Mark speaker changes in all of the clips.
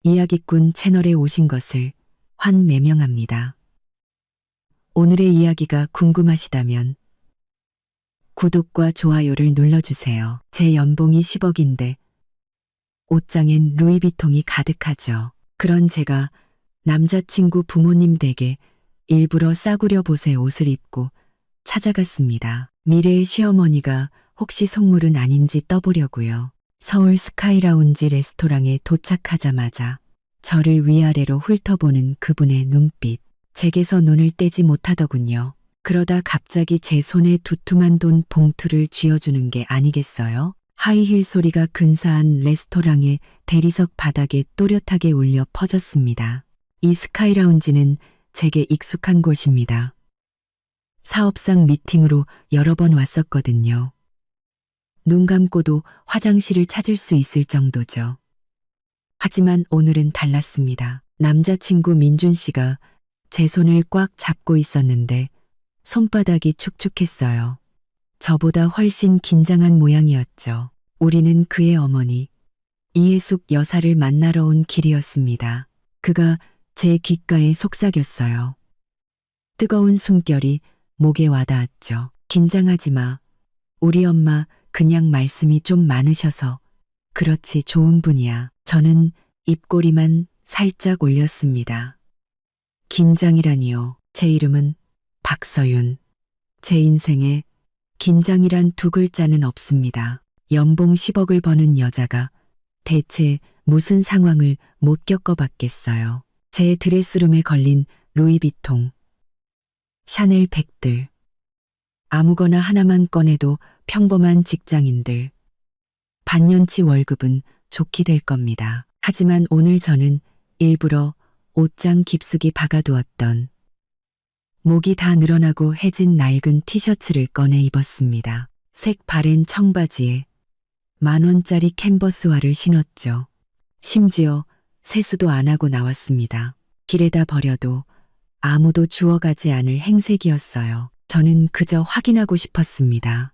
Speaker 1: 이야기꾼 채널에 오신 것을 환매명합니다. 오늘의 이야기가 궁금하시다면 구독과 좋아요를 눌러주세요. 제 연봉이 10억인데 옷장엔 루이비통이 가득하죠. 그런 제가 남자친구 부모님 댁에 일부러 싸구려 보세 옷을 입고 찾아갔습니다. 미래의 시어머니가 혹시 속물은 아닌지 떠보려고요. 서울 스카이라운지 레스토랑에 도착하자마자 저를 위아래로 훑어보는 그분의 눈빛. 제게서 눈을 떼지 못하더군요. 그러다 갑자기 제 손에 두툼한 돈 봉투를 쥐어주는 게 아니겠어요? 하이힐 소리가 근사한 레스토랑의 대리석 바닥에 또렷하게 울려 퍼졌습니다. 이 스카이라운지는 제게 익숙한 곳입니다. 사업상 미팅으로 여러 번 왔었거든요. 눈 감고도 화장실을 찾을 수 있을 정도죠. 하지만 오늘은 달랐습니다. 남자친구 민준 씨가 제 손을 꽉 잡고 있었는데 손바닥이 축축했어요. 저보다 훨씬 긴장한 모양이었죠. 우리는 그의 어머니 이혜숙 여사를 만나러 온 길이었습니다. 그가 제 귓가에 속삭였어요. 뜨거운 숨결이 목에 와닿았죠. 긴장하지 마. 우리 엄마 그냥 말씀이 좀 많으셔서 그렇지 좋은 분이야. 저는 입꼬리만 살짝 올렸습니다. 긴장이라니요. 제 이름은 박서윤. 제 인생에 긴장이란 두 글자는 없습니다. 연봉 10억을 버는 여자가 대체 무슨 상황을 못 겪어봤겠어요. 제 드레스룸에 걸린 루이비통, 샤넬 백들, 아무거나 하나만 꺼내도 평범한 직장인들, 반년치 월급은 좋게 될 겁니다. 하지만 오늘 저는 일부러 옷장 깊숙이 박아두었던 목이 다 늘어나고 해진 낡은 티셔츠를 꺼내 입었습니다. 색 바랜 청바지에 10,000원짜리 캔버스화를 신었죠. 심지어 세수도 안 하고 나왔습니다. 길에다 버려도 아무도 주워가지 않을 행색이었어요. 저는 그저 확인하고 싶었습니다.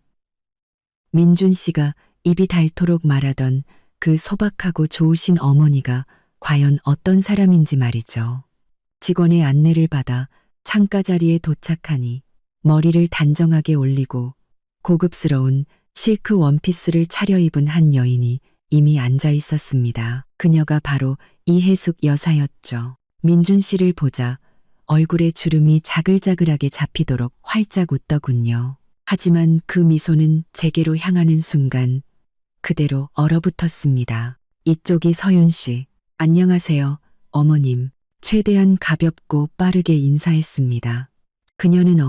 Speaker 1: 민준 씨가 입이 닳도록 말하던 그 소박하고 좋으신 어머니가 과연 어떤 사람인지 말이죠. 직원의 안내를 받아 창가 자리에 도착하니 머리를 단정하게 올리고 고급스러운 실크 원피스를 차려입은 한 여인이 이미 앉아 있었습니다. 그녀가 바로 이혜숙 여사였죠. 민준 씨를 보자 얼굴에 주름이 자글자글하게 잡히도록 활짝 웃더군요. 하지만 그 미소는 제게로 향하는 순간 그대로 얼어붙었습니다. 이쪽이 서윤 씨. 안녕하세요, 어머님. 최대한 가볍고 빠르게 인사했습니다. 그녀는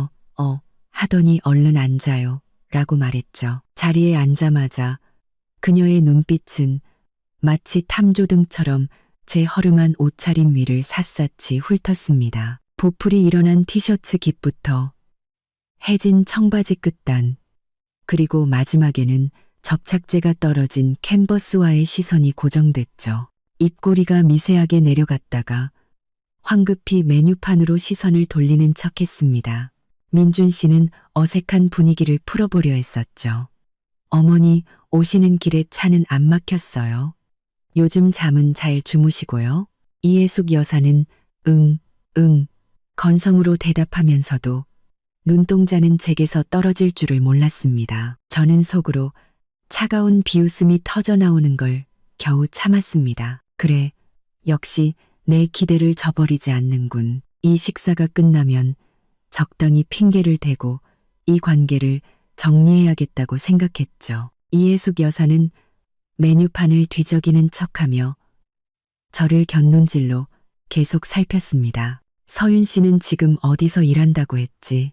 Speaker 1: 하더니 얼른 앉아요 라고 말했죠. 자리에 앉자마자 그녀의 눈빛은 마치 탐조등처럼 제 허름한 옷차림 위를 샅샅이 훑었습니다. 보풀이 일어난 티셔츠 깃부터 해진 청바지 끝단, 그리고 마지막에는 접착제가 떨어진 캔버스와의 시선이 고정됐죠. 입꼬리가 미세하게 내려갔다가 황급히 메뉴판으로 시선을 돌리는 척했습니다. 민준 씨는 어색한 분위기를 풀어보려 했었죠. 어머니 오시는 길에 차는 안 막혔어요. 요즘 잠은 잘 주무시고요. 이혜숙 여사는 응 건성으로 대답하면서도 눈동자는 제게서 떨어질 줄을 몰랐습니다. 저는 속으로 차가운 비웃음이 터져나오는 걸 겨우 참았습니다. 그래, 역시 내 기대를 저버리지 않는군. 이 식사가 끝나면 적당히 핑계를 대고 이 관계를 정리해야겠다고 생각했죠. 이혜숙 여사는 메뉴판을 뒤적이는 척하며 저를 곁눈질로 계속 살폈습니다. 서윤 씨는 지금 어디서 일한다고 했지?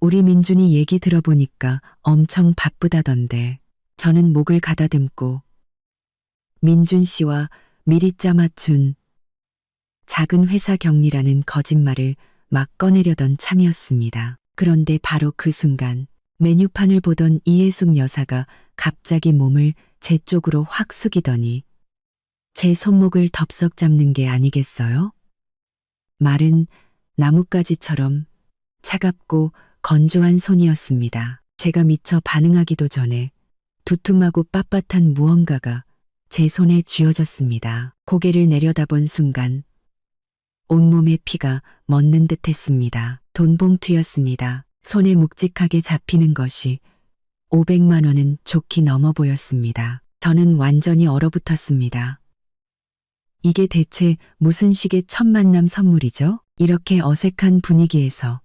Speaker 1: 우리 민준이 얘기 들어보니까 엄청 바쁘다던데. 저는 목을 가다듬고 민준 씨와 미리 짜맞춘 작은 회사 격리라는 거짓말을 막 꺼내려던 참이었습니다. 그런데 바로 그 순간 메뉴판을 보던 이혜숙 여사가 갑자기 몸을 제 쪽으로 확 숙이더니 제 손목을 덥석 잡는 게 아니겠어요? 마른 나뭇가지처럼 차갑고 건조한 손이었습니다. 제가 미처 반응하기도 전에 두툼하고 빳빳한 무언가가 제 손에 쥐어졌습니다. 고개를 내려다본 순간 온몸에 피가 멎는 듯 했습니다. 돈 봉투였습니다. 손에 묵직하게 잡히는 것이 500만 원은 좋게 넘어 보였습니다. 저는 완전히 얼어붙었습니다. 이게 대체 무슨 식의 첫 만남 선물이죠? 이렇게 어색한 분위기에서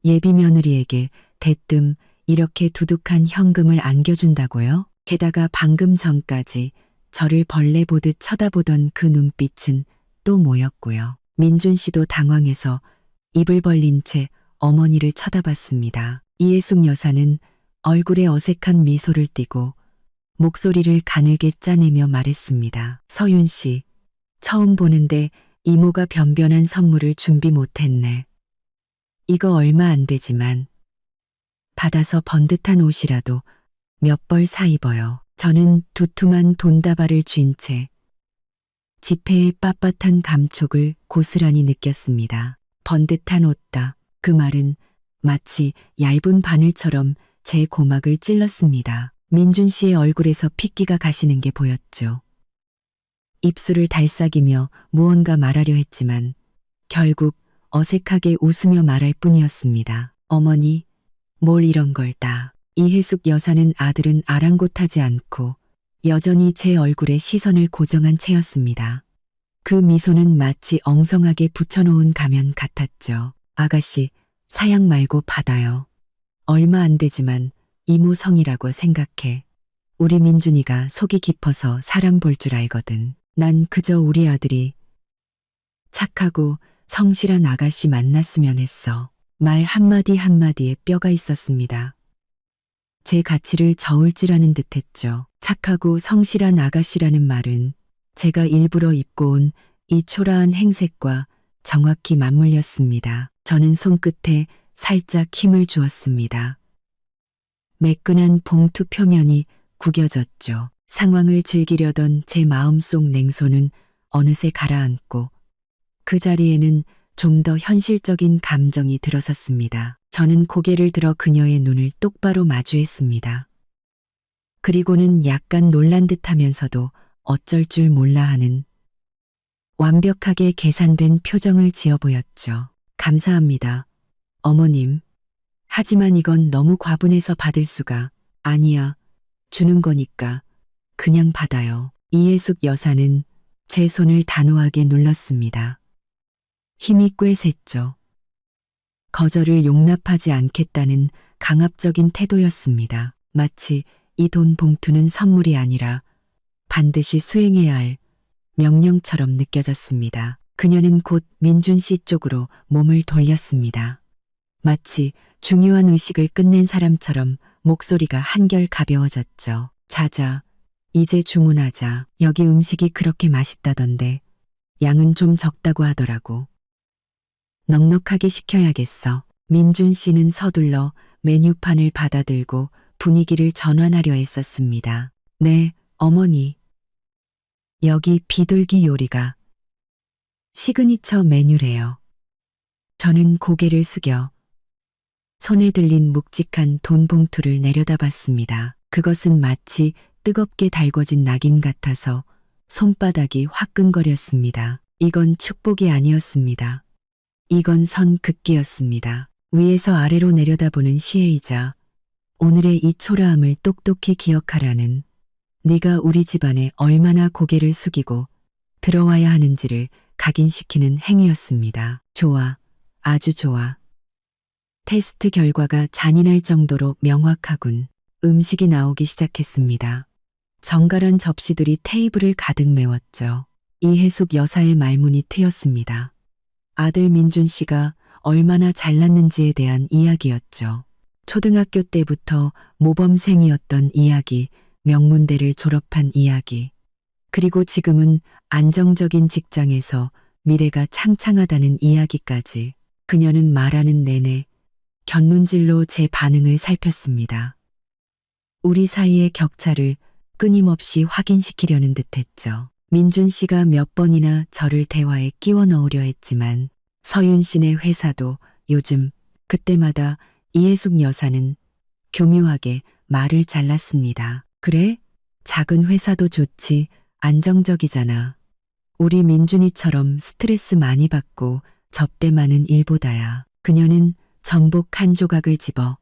Speaker 1: 예비 며느리에게 대뜸 이렇게 두둑한 현금을 안겨준다고요? 게다가 방금 전까지 저를 벌레 보듯 쳐다보던 그 눈빛은 또 뭐였고요. 민준 씨도 당황해서 입을 벌린 채 어머니를 쳐다봤습니다. 이해숙 여사는 얼굴에 어색한 미소를 띠고 목소리를 가늘게 짜내며 말했습니다. 서윤 씨, 처음 보는데 이모가 변변한 선물을 준비 못했네. 이거 얼마 안 되지만 받아서 번듯한 옷이라도 몇 벌 사 입어요. 저는 두툼한 돈다발을 쥔 채 지폐의 빳빳한 감촉을 고스란히 느꼈습니다. 번듯한 옷다. 그 말은 마치 얇은 바늘처럼 제 고막을 찔렀습니다. 민준 씨의 얼굴에서 핏기가 가시는 게 보였죠. 입술을 달싹이며 무언가 말하려 했지만 결국 어색하게 웃으며 말할 뿐이었습니다. 어머니, 뭘 이런 걸 다. 이해숙 여사는 아들은 아랑곳하지 않고 여전히 제 얼굴에 시선을 고정한 채였습니다. 그 미소는 마치 엉성하게 붙여놓은 가면 같았죠. 아가씨, 사양 말고 받아요. 얼마 안 되지만 이모 성이라고 생각해. 우리 민준이가 속이 깊어서 사람 볼 줄 알거든. 난 그저 우리 아들이 착하고 성실한 아가씨 만났으면 했어. 말 한마디 한마디에 뼈가 있었습니다. 제 가치를 저울질하는 듯했죠. 착하고 성실한 아가씨라는 말은 제가 일부러 입고 온 이 초라한 행색과 정확히 맞물렸습니다. 저는 손끝에 살짝 힘을 주었습니다. 매끈한 봉투 표면이 구겨졌죠. 상황을 즐기려던 제 마음속 냉소는 어느새 가라앉고 그 자리에는 좀 더 현실적인 감정이 들어섰습니다. 저는 고개를 들어 그녀의 눈을 똑바로 마주했습니다. 그리고는 약간 놀란 듯하면서도 어쩔 줄 몰라 하는 완벽하게 계산된 표정을 지어 보였죠. 감사합니다. 어머님. 하지만 이건 너무 과분해서 받을 수가. 아니야. 주는 거니까 그냥 받아요. 이해숙 여사는 제 손을 단호하게 눌렀습니다. 힘이 꽤 셌죠. 거절을 용납하지 않겠다는 강압적인 태도였습니다. 마치 이 돈 봉투는 선물이 아니라 반드시 수행해야 할 명령처럼 느껴졌습니다. 그녀는 곧 민준 씨 쪽으로 몸을 돌렸습니다. 마치 중요한 의식을 끝낸 사람처럼 목소리가 한결 가벼워졌죠. 자자, 이제 주문하자. 여기 음식이 그렇게 맛있다던데 양은 좀 적다고 하더라고. 넉넉하게 시켜야겠어. 민준 씨는 서둘러 메뉴판을 받아들고 분위기를 전환하려 했었습니다. 네, 어머니. 여기 비둘기 요리가 시그니처 메뉴래요. 저는 고개를 숙여 손에 들린 묵직한 돈 봉투를 내려다봤습니다. 그것은 마치 뜨겁게 달궈진 낙인 같아서 손바닥이 화끈거렸습니다. 이건 축복이 아니었습니다. 이건 선긋기였습니다. 위에서 아래로 내려다보는 시혜이자 오늘의 이 초라함을 똑똑히 기억하라는, 네가 우리 집안에 얼마나 고개를 숙이고 들어와야 하는지를 각인시키는 행위였습니다. 좋아. 아주 좋아. 테스트 결과가 잔인할 정도로 명확하군. 음식이 나오기 시작했습니다. 정갈한 접시들이 테이블을 가득 메웠죠. 이해숙 여사의 말문이 트였습니다. 아들 민준 씨가 얼마나 잘났는지에 대한 이야기였죠. 초등학교 때부터 모범생이었던 이야기, 명문대를 졸업한 이야기, 그리고 지금은 안정적인 직장에서 미래가 창창하다는 이야기까지. 그녀는 말하는 내내 곁눈질로 제 반응을 살폈습니다. 우리 사이의 격차를 끊임없이 확인시키려는 듯했죠. 민준 씨가 몇 번이나 저를 대화에 끼워 넣으려 했지만 서윤 씨네 회사도 요즘 그때마다 이해숙 여사는 교묘하게 말을 잘랐습니다. 그래? 작은 회사도 좋지, 안정적이잖아. 우리 민준이처럼 스트레스 많이 받고 접대 많은 일보다야. 그녀는 전복 한 조각을 집어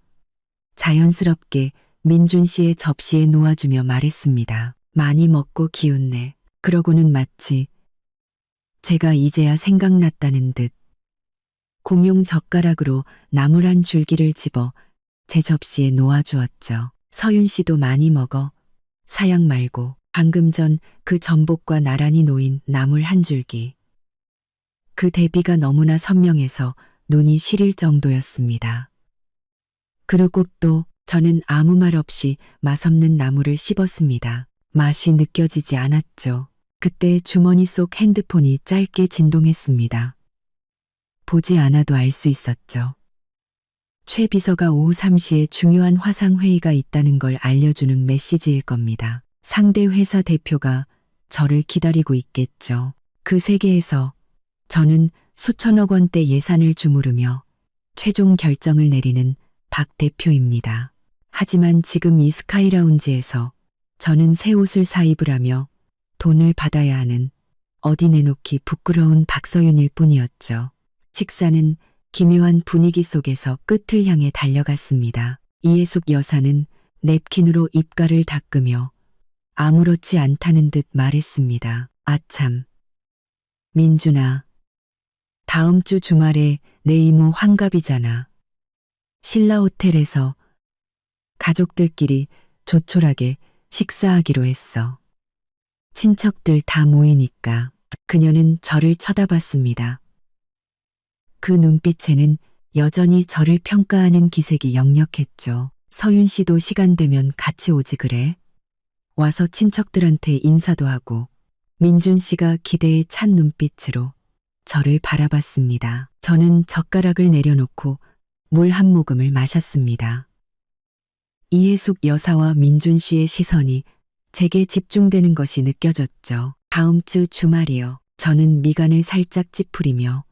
Speaker 1: 자연스럽게 민준 씨의 접시에 놓아주며 말했습니다. 많이 먹고 기운내. 그러고는 마치 제가 이제야 생각났다는 듯 공용 젓가락으로 나물 한 줄기를 집어 제 접시에 놓아주었죠. 서윤 씨도 많이 먹어. 사양 말고. 방금 전 그 전복과 나란히 놓인 나물 한 줄기. 그 대비가 너무나 선명해서 눈이 시릴 정도였습니다. 그리고 또 저는 아무 말 없이 맛없는 나물을 씹었습니다. 맛이 느껴지지 않았죠. 그때 주머니 속 핸드폰이 짧게 진동했습니다. 보지 않아도 알 수 있었죠. 최 비서가 오후 3시에 중요한 화상회의가 있다는 걸 알려주는 메시지일 겁니다. 상대 회사 대표가 저를 기다리고 있겠죠. 그 세계에서 저는 수천억 원대 예산을 주무르며 최종 결정을 내리는 박 대표입니다. 하지만 지금 이 스카이라운지에서 저는 새 옷을 사입을 하며 돈을 받아야 하는 어디 내놓기 부끄러운 박서윤일 뿐이었죠. 식사는 기묘한 분위기 속에서 끝을 향해 달려갔습니다. 이해숙 여사는 냅킨으로 입가를 닦으며 아무렇지 않다는 듯 말했습니다. 아참. 민준아. 다음 주 주말에 내 이모 환갑이잖아. 신라 호텔에서 가족들끼리 조촐하게 식사하기로 했어. 친척들 다 모이니까. 그녀는 저를 쳐다봤습니다. 그 눈빛에는 여전히 저를 평가하는 기색이 역력했죠. 서윤 씨도 시간 되면 같이 오지 그래? 와서 친척들한테 인사도 하고. 민준 씨가 기대에 찬 눈빛으로 저를 바라봤습니다. 저는 젓가락을 내려놓고 물 한 모금을 마셨습니다. 이해숙 여사와 민준 씨의 시선이 제게 집중되는 것이 느껴졌죠. 다음 주 주말이요. 저는 미간을 살짝 찌푸리며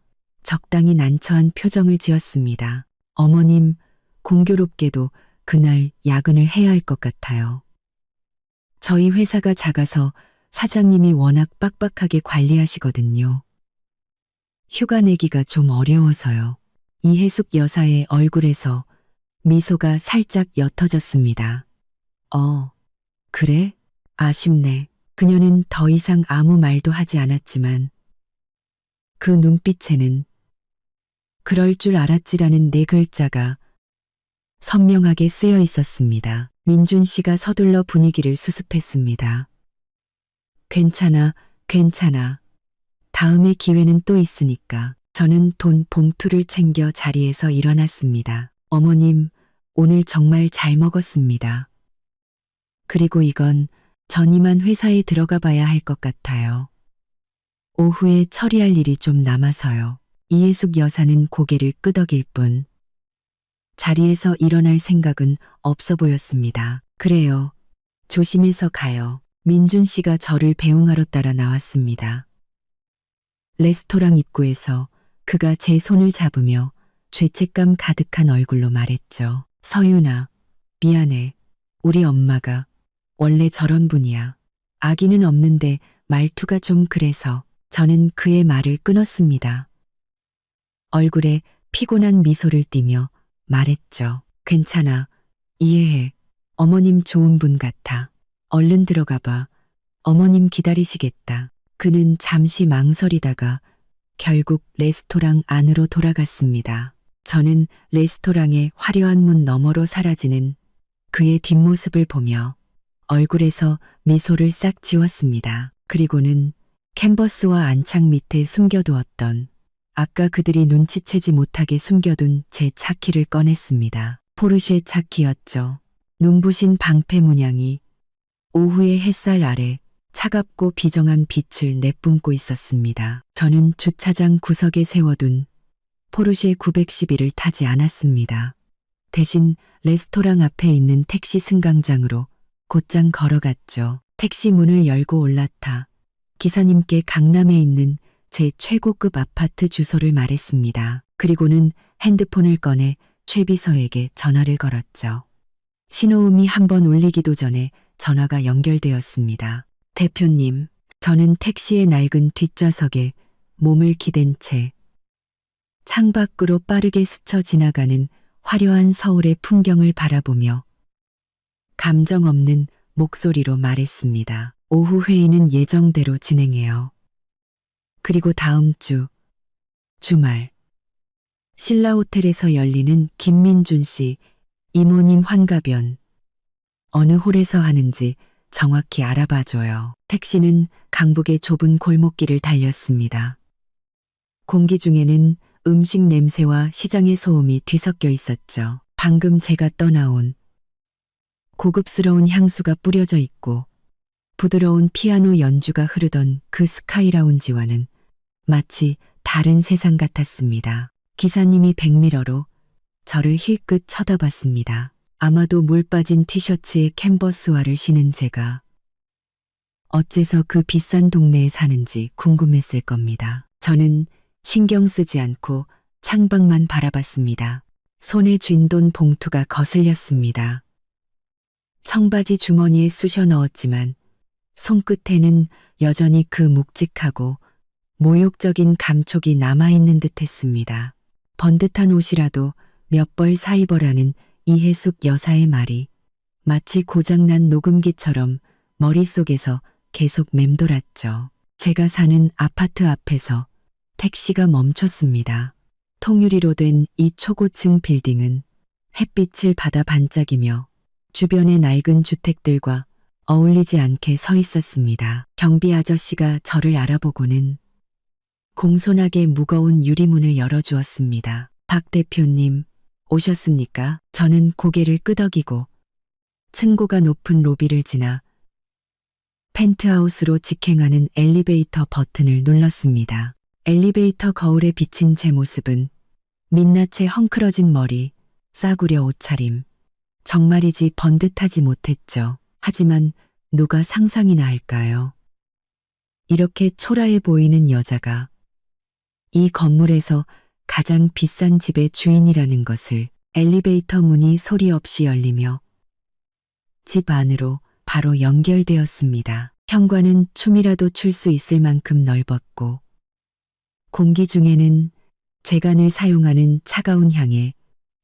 Speaker 1: 적당히 난처한 표정을 지었습니다. 어머님, 공교롭게도 그날 야근을 해야 할 것 같아요. 저희 회사가 작아서 사장님이 워낙 빡빡하게 관리하시거든요. 휴가 내기가 좀 어려워서요. 이해숙 여사의 얼굴에서 미소가 살짝 옅어졌습니다. 그래? 아쉽네. 그녀는 더 이상 아무 말도 하지 않았지만 그 눈빛에는 그럴 줄 알았지라는 네 글자가 선명하게 쓰여 있었습니다. 민준 씨가 서둘러 분위기를 수습했습니다. 괜찮아, 괜찮아. 다음에 기회는 또 있으니까. 저는 돈 봉투를 챙겨 자리에서 일어났습니다. 어머님, 오늘 정말 잘 먹었습니다. 그리고 이건 전 이만 회사에 들어가 봐야 할 것 같아요. 오후에 처리할 일이 좀 남아서요. 이해숙 여사는 고개를 끄덕일 뿐 자리에서 일어날 생각은 없어 보였습니다. 그래요. 조심해서 가요. 민준 씨가 저를 배웅하러 따라 나왔습니다. 레스토랑 입구에서 그가 제 손을 잡으며 죄책감 가득한 얼굴로 말했죠. 서윤아, 미안해. 우리 엄마가 원래 저런 분이야. 아기는 없는데 말투가 좀 그래서. 저는 그의 말을 끊었습니다. 얼굴에 피곤한 미소를 띠며 말했죠. 괜찮아. 이해해. 어머님 좋은 분 같아. 얼른 들어가 봐. 어머님 기다리시겠다. 그는 잠시 망설이다가 결국 레스토랑 안으로 돌아갔습니다. 저는 레스토랑의 화려한 문 너머로 사라지는 그의 뒷모습을 보며 얼굴에서 미소를 싹 지웠습니다. 그리고는 캔버스와 안창 밑에 숨겨두었던 아까 그들이 눈치채지 못하게 숨겨둔 제 차키를 꺼냈습니다. 포르쉐 차키였죠. 눈부신 방패 문양이 오후의 햇살 아래 차갑고 비정한 빛을 내뿜고 있었습니다. 저는 주차장 구석에 세워둔 포르쉐 911을 타지 않았습니다. 대신 레스토랑 앞에 있는 택시 승강장으로 곧장 걸어갔죠. 택시 문을 열고 올라타 기사님께 강남에 있는 제 최고급 아파트 주소를 말했습니다. 그리고는 핸드폰을 꺼내 최 비서에게 전화를 걸었죠. 신호음이 한번 울리기도 전에 전화가 연결되었습니다. 대표님, 저는 택시의 낡은 뒷좌석에 몸을 기댄 채 창밖으로 빠르게 스쳐 지나가는 화려한 서울의 풍경을 바라보며 감정 없는 목소리로 말했습니다. 오후 회의는 예정대로 진행해요. 그리고 다음 주 주말 신라호텔에서 열리는 김민준 씨 이모님 환갑연 어느 홀에서 하는지 정확히 알아봐줘요. 택시는 강북의 좁은 골목길을 달렸습니다. 공기 중에는 음식 냄새와 시장의 소음이 뒤섞여 있었죠. 방금 제가 떠나온 고급스러운 향수가 뿌려져 있고 부드러운 피아노 연주가 흐르던 그 스카이라운지와는 마치 다른 세상 같았습니다. 기사님이 백미러로 저를 힐끗 쳐다봤습니다. 아마도 물 빠진 티셔츠에 캔버스화를 신은 제가 어째서 그 비싼 동네에 사는지 궁금했을 겁니다. 저는 신경 쓰지 않고 창밖만 바라봤습니다. 손에 쥔 돈 봉투가 거슬렸습니다. 청바지 주머니에 쑤셔 넣었지만 손끝에는 여전히 그 묵직하고 모욕적인 감촉이 남아있는 듯 했습니다. 번듯한 옷이라도 몇 벌 사 입어라는 이해숙 여사의 말이 마치 고장난 녹음기처럼 머릿속에서 계속 맴돌았죠. 제가 사는 아파트 앞에서 택시가 멈췄습니다. 통유리로 된 이 초고층 빌딩은 햇빛을 받아 반짝이며 주변의 낡은 주택들과 어울리지 않게 서 있었습니다. 경비 아저씨가 저를 알아보고는 공손하게 무거운 유리문을 열어주었습니다. 박 대표님, 오셨습니까? 저는 고개를 끄덕이고 층고가 높은 로비를 지나 펜트하우스로 직행하는 엘리베이터 버튼을 눌렀습니다. 엘리베이터 거울에 비친 제 모습은 민낯에 헝클어진 머리, 싸구려 옷차림, 정말이지 번듯하지 못했죠. 하지만 누가 상상이나 할까요? 이렇게 초라해 보이는 여자가 이 건물에서 가장 비싼 집의 주인이라는 것을. 엘리베이터 문이 소리 없이 열리며 집 안으로 바로 연결되었습니다. 현관은 춤이라도 출 수 있을 만큼 넓었고 공기 중에는 제가 늘 사용하는 차가운 향에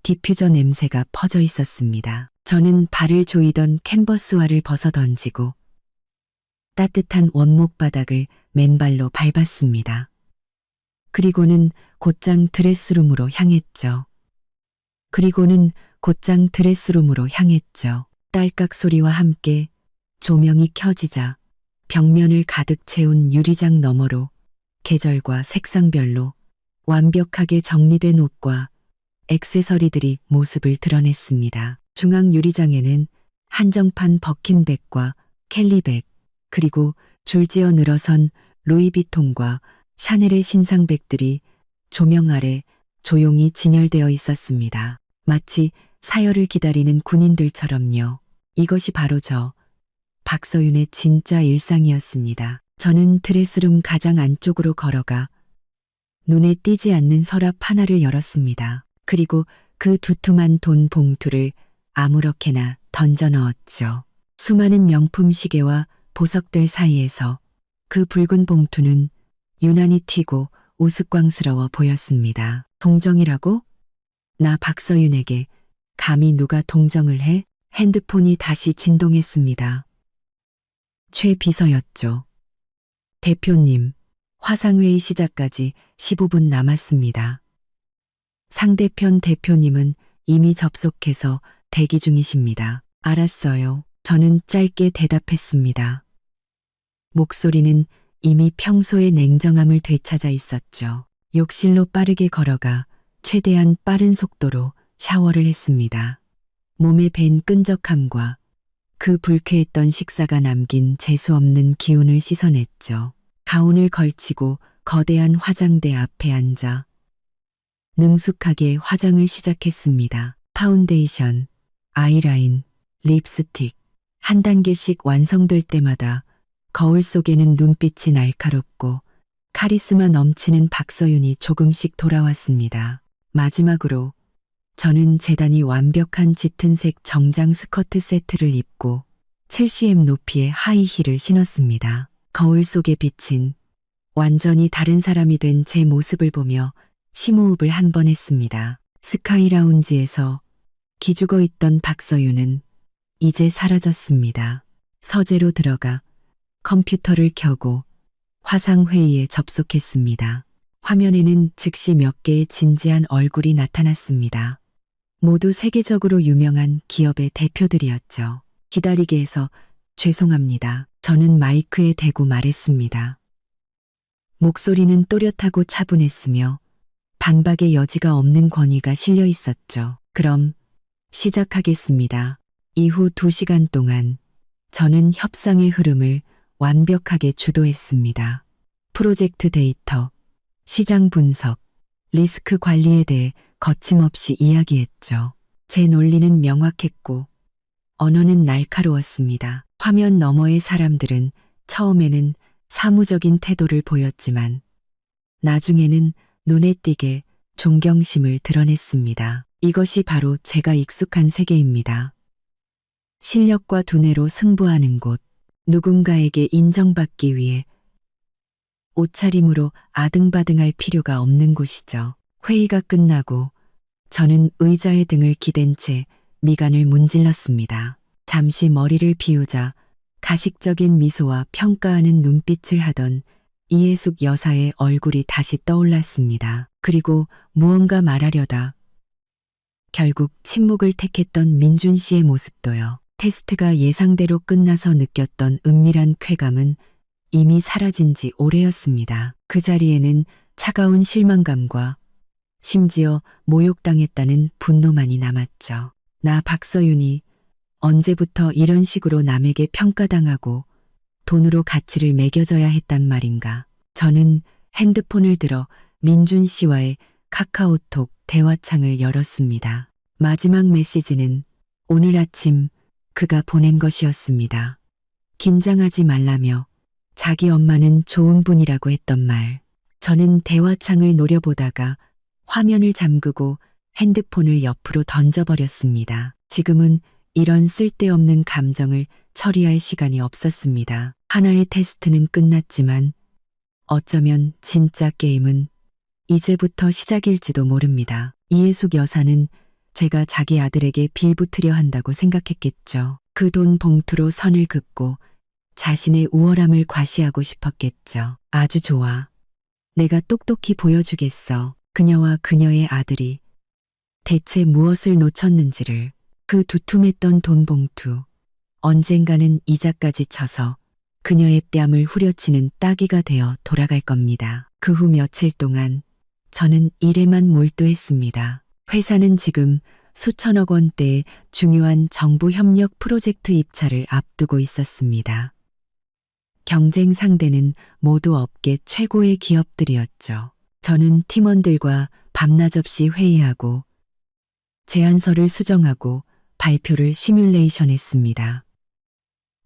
Speaker 1: 디퓨저 냄새가 퍼져 있었습니다. 저는 발을 조이던 캔버스화를 벗어 던지고 따뜻한 원목 바닥을 맨발로 밟았습니다. 그리고는 곧장 드레스룸으로 향했죠. 딸깍 소리와 함께 조명이 켜지자 벽면을 가득 채운 유리장 너머로 계절과 색상별로 완벽하게 정리된 옷과 액세서리들이 모습을 드러냈습니다. 중앙 유리장에는 한정판 버킨백과 캘리백, 그리고 줄지어 늘어선 루이비통과 샤넬의 신상백들이 조명 아래 조용히 진열되어 있었습니다. 마치 사열을 기다리는 군인들처럼요. 이것이 바로 박서윤의 진짜 일상이었습니다. 저는 드레스룸 가장 안쪽으로 걸어가 눈에 띄지 않는 서랍 하나를 열었습니다. 그리고 그 두툼한 돈 봉투를 아무렇게나 던져 넣었죠. 수많은 명품 시계와 보석들 사이에서 그 붉은 봉투는 유난히 튀고 우스꽝스러워 보였습니다. 동정이라고? 나 박서윤에게 감히 누가 동정을 해? 핸드폰이 다시 진동했습니다. 최 비서였죠. 대표님, 화상회의 시작까지 15분 남았습니다. 상대편 대표님은 이미 접속해서 대기 중이십니다. 알았어요. 저는 짧게 대답했습니다. 목소리는 이미 평소의 냉정함을 되찾아 있었죠. 욕실로 빠르게 걸어가 최대한 빠른 속도로 샤워를 했습니다. 몸에 밴 끈적함과 그 불쾌했던 식사가 남긴 재수없는 기운을 씻어냈죠. 가운을 걸치고 거대한 화장대 앞에 앉아 능숙하게 화장을 시작했습니다. 파운데이션, 아이라인, 립스틱, 한 단계씩 완성될 때마다 거울 속에는 눈빛이 날카롭고 카리스마 넘치는 박서윤이 조금씩 돌아왔습니다. 마지막으로 저는 재단이 완벽한 짙은색 정장 스커트 세트를 입고 7cm 높이의 하이힐을 신었습니다. 거울 속에 비친 완전히 다른 사람이 된 제 모습을 보며 심호흡을 한 번 했습니다. 스카이 라운지에서 기죽어 있던 박서윤은 이제 사라졌습니다. 서재로 들어가 컴퓨터를 켜고 화상회의에 접속했습니다. 화면에는 즉시 몇 개의 진지한 얼굴이 나타났습니다. 모두 세계적으로 유명한 기업의 대표들이었죠. 기다리게 해서 죄송합니다. 저는 마이크에 대고 말했습니다. 목소리는 또렷하고 차분했으며 반박의 여지가 없는 권위가 실려 있었죠. 그럼 시작하겠습니다. 이후 2시간 동안 저는 협상의 흐름을 완벽하게 주도했습니다. 프로젝트 데이터, 시장 분석, 리스크 관리에 대해 거침없이 이야기했죠. 제 논리는 명확했고 언어는 날카로웠습니다. 화면 너머의 사람들은 처음에는 사무적인 태도를 보였지만 나중에는 눈에 띄게 존경심을 드러냈습니다. 이것이 바로 제가 익숙한 세계입니다. 실력과 두뇌로 승부하는 곳, 누군가에게 인정받기 위해 옷차림으로 아등바등할 필요가 없는 곳이죠. 회의가 끝나고 저는 의자에 등을 기댄 채 미간을 문질렀습니다. 잠시 머리를 비우자 가식적인 미소와 평가하는 눈빛을 하던 이해숙 여사의 얼굴이 다시 떠올랐습니다. 그리고 무언가 말하려다 결국 침묵을 택했던 민준 씨의 모습도요. 테스트가 예상대로 끝나서 느꼈던 은밀한 쾌감은 이미 사라진 지 오래였습니다. 그 자리에는 차가운 실망감과 심지어 모욕당했다는 분노만이 남았죠. 나 박서윤이 언제부터 이런 식으로 남에게 평가당하고 돈으로 가치를 매겨져야 했단 말인가. 저는 핸드폰을 들어 민준 씨와의 카카오톡 대화창을 열었습니다. 마지막 메시지는 오늘 아침 그가 보낸 것이었습니다. 긴장하지 말라며 자기 엄마는 좋은 분이라고 했던 말. 저는 대화창을 노려보다가 화면을 잠그고 핸드폰을 옆으로 던져버렸습니다. 지금은 이런 쓸데없는 감정을 처리할 시간이 없었습니다. 하나의 테스트는 끝났지만 어쩌면 진짜 게임은 이제부터 시작일지도 모릅니다. 이해숙 여사는 제가 자기 아들에게 빌붙으려 한다고 생각했겠죠. 그 돈 봉투로 선을 긋고 자신의 우월함을 과시하고 싶었겠죠. 아주 좋아. 내가 똑똑히 보여주겠어. 그녀와 그녀의 아들이 대체 무엇을 놓쳤는지를. 그 두툼했던 돈 봉투. 언젠가는 이자까지 쳐서 그녀의 뺨을 후려치는 따귀가 되어 돌아갈 겁니다. 그 후 며칠 동안 저는 일에만 몰두했습니다. 회사는 지금 수천억 원대의 중요한 정부 협력 프로젝트 입찰을 앞두고 있었습니다. 경쟁 상대는 모두 업계 최고의 기업들이었죠. 저는 팀원들과 밤낮 없이 회의하고 제안서를 수정하고 발표를 시뮬레이션했습니다.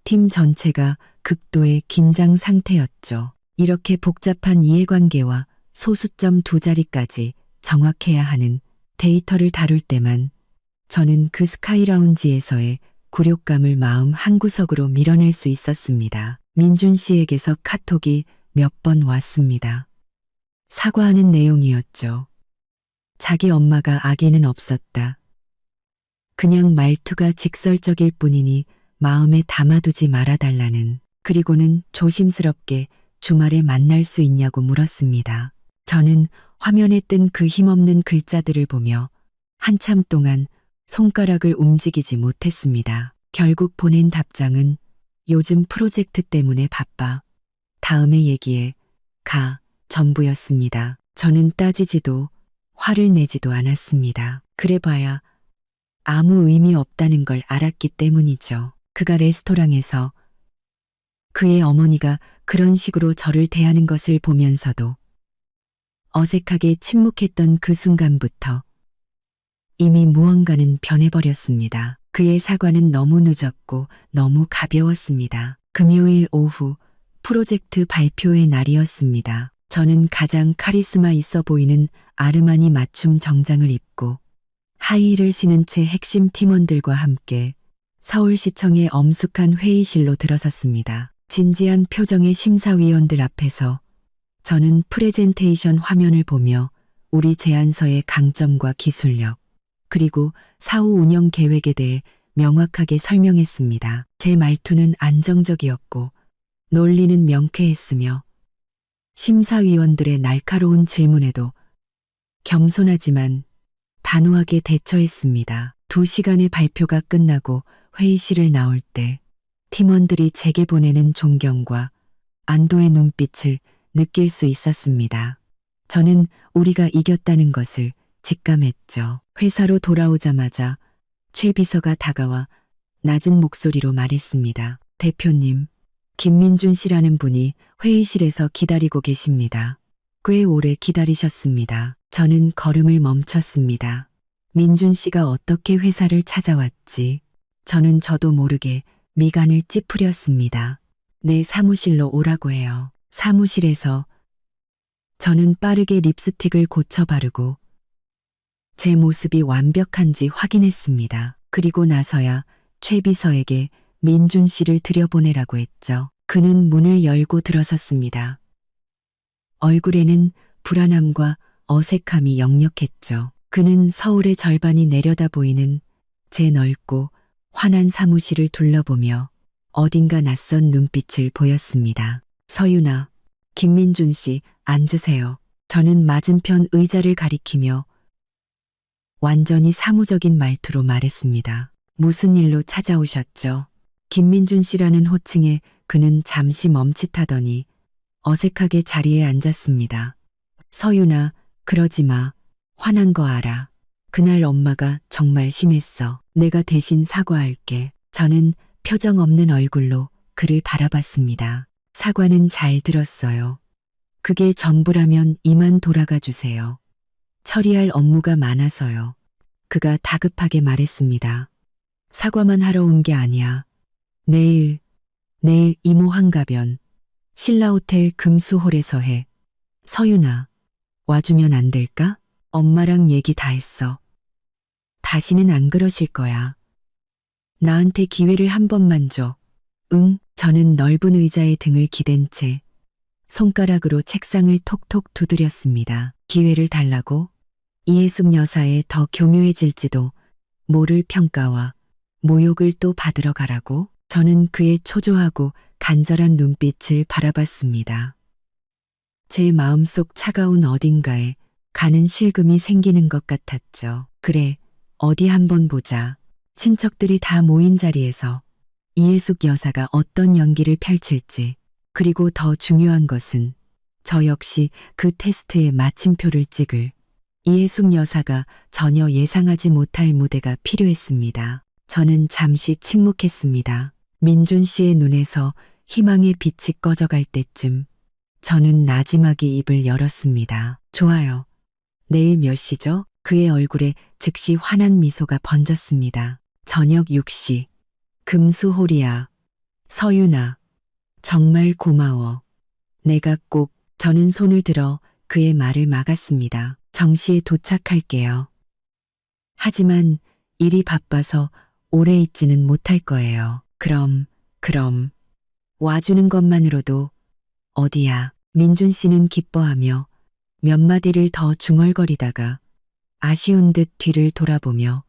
Speaker 1: 팀 전체가 극도의 긴장 상태였죠. 이렇게 복잡한 이해관계와 소수점 2자리까지 정확해야 하는 데이터를 다룰 때만 저는 그 스카이라운지에서의 굴욕감을 마음 한구석으로 밀어낼 수 있었습니다. 민준 씨에게서 카톡이 몇 번 왔습니다. 사과하는 내용이었죠. 자기 엄마가 악에는 없었다. 그냥 말투가 직설적일 뿐이니 마음에 담아두지 말아달라는. 그리고는 조심스럽게 주말에 만날 수 있냐고 물었습니다. 저는 화면에 뜬 그 힘없는 글자들을 보며 한참 동안 손가락을 움직이지 못했습니다. 결국 보낸 답장은 요즘 프로젝트 때문에 바빠. 다음에 얘기해. 가. 전부였습니다. 저는 따지지도 화를 내지도 않았습니다. 그래봐야 아무 의미 없다는 걸 알았기 때문이죠. 그가 레스토랑에서 그의 어머니가 그런 식으로 저를 대하는 것을 보면서도 어색하게 침묵했던 그 순간부터 이미 무언가는 변해버렸습니다. 그의 사과는 너무 늦었고 너무 가벼웠습니다. 금요일 오후 프로젝트 발표의 날이었습니다. 저는 가장 카리스마 있어 보이는 아르마니 맞춤 정장을 입고 하이힐을 신은 채 핵심 팀원들과 함께 서울시청의 엄숙한 회의실로 들어섰습니다. 진지한 표정의 심사위원들 앞에서 저는 프레젠테이션 화면을 보며 우리 제안서의 강점과 기술력, 그리고 사후 운영 계획에 대해 명확하게 설명했습니다. 제 말투는 안정적이었고 논리는 명쾌했으며 심사위원들의 날카로운 질문에도 겸손하지만 단호하게 대처했습니다. 2시간의 발표가 끝나고 회의실을 나올 때 팀원들이 제게 보내는 존경과 안도의 눈빛을 느낄 수 있었습니다. 저는 우리가 이겼다는 것을 직감했죠. 회사로 돌아오자마자 최 비서가 다가와 낮은 목소리로 말했습니다. 대표님, 김민준 씨라는 분이 회의실에서 기다리고 계십니다. 꽤 오래 기다리셨습니다. 저는 걸음을 멈췄습니다. 민준 씨가 어떻게 회사를 찾아왔지? 저는 저도 모르게 미간을 찌푸렸습니다. 내 사무실로 오라고 해요. 사무실에서 저는 빠르게 립스틱을 고쳐 바르고 제 모습이 완벽한지 확인했습니다. 그리고 나서야 최 비서에게 민준 씨를 들여보내라고 했죠. 그는 문을 열고 들어섰습니다. 얼굴에는 불안함과 어색함이 역력했죠. 그는 서울의 절반이 내려다 보이는 제 넓고 환한 사무실을 둘러보며 어딘가 낯선 눈빛을 보였습니다. 서윤아, 김민준 씨, 앉으세요. 저는 맞은편 의자를 가리키며 완전히 사무적인 말투로 말했습니다. 무슨 일로 찾아오셨죠? 김민준 씨라는 호칭에 그는 잠시 멈칫하더니 어색하게 자리에 앉았습니다. 서윤아, 그러지 마. 화난 거 알아. 그날 엄마가 정말 심했어. 내가 대신 사과할게. 저는 표정 없는 얼굴로 그를 바라봤습니다. 사과는 잘 들었어요. 그게 전부라면 이만 돌아가 주세요. 처리할 업무가 많아서요. 그가 다급하게 말했습니다. 사과만 하러 온 게 아니야. 내일 이모 환갑연 신라호텔 금수홀에서 해. 서윤아, 와주면 안 될까? 엄마랑 얘기 다 했어. 다시는 안 그러실 거야. 나한테 기회를 한 번만 줘. 응. 저는 넓은 의자에 등을 기댄 채 손가락으로 책상을 톡톡 두드렸습니다. 기회를 달라고? 이해숙 여사에 더 교묘해질지도 모를 평가와 모욕을 또 받으러 가라고? 저는 그의 초조하고 간절한 눈빛을 바라봤습니다. 제 마음속 차가운 어딘가에 가는 실금이 생기는 것 같았죠. 그래, 어디 한번 보자. 친척들이 다 모인 자리에서 이해숙 여사가 어떤 연기를 펼칠지, 그리고 더 중요한 것은 저 역시 그 테스트에 마침표를 찍을 이해숙 여사가 전혀 예상하지 못할 무대가 필요했습니다. 저는 잠시 침묵했습니다. 민준 씨의 눈에서 희망의 빛이 꺼져갈 때쯤 저는 나지막이 입을 열었습니다. 좋아요. 내일 몇 시죠? 그의 얼굴에 즉시 환한 미소가 번졌습니다. 저녁 6시. 금수홀이야. 서윤아, 정말 고마워. 내가 꼭. 저는 손을 들어 그의 말을 막았습니다. 정시에 도착할게요. 하지만 일이 바빠서 오래 있지는 못할 거예요. 그럼. 와주는 것만으로도. 어디야? 민준 씨는 기뻐하며 몇 마디를 더 중얼거리다가 아쉬운 듯 뒤를 돌아보며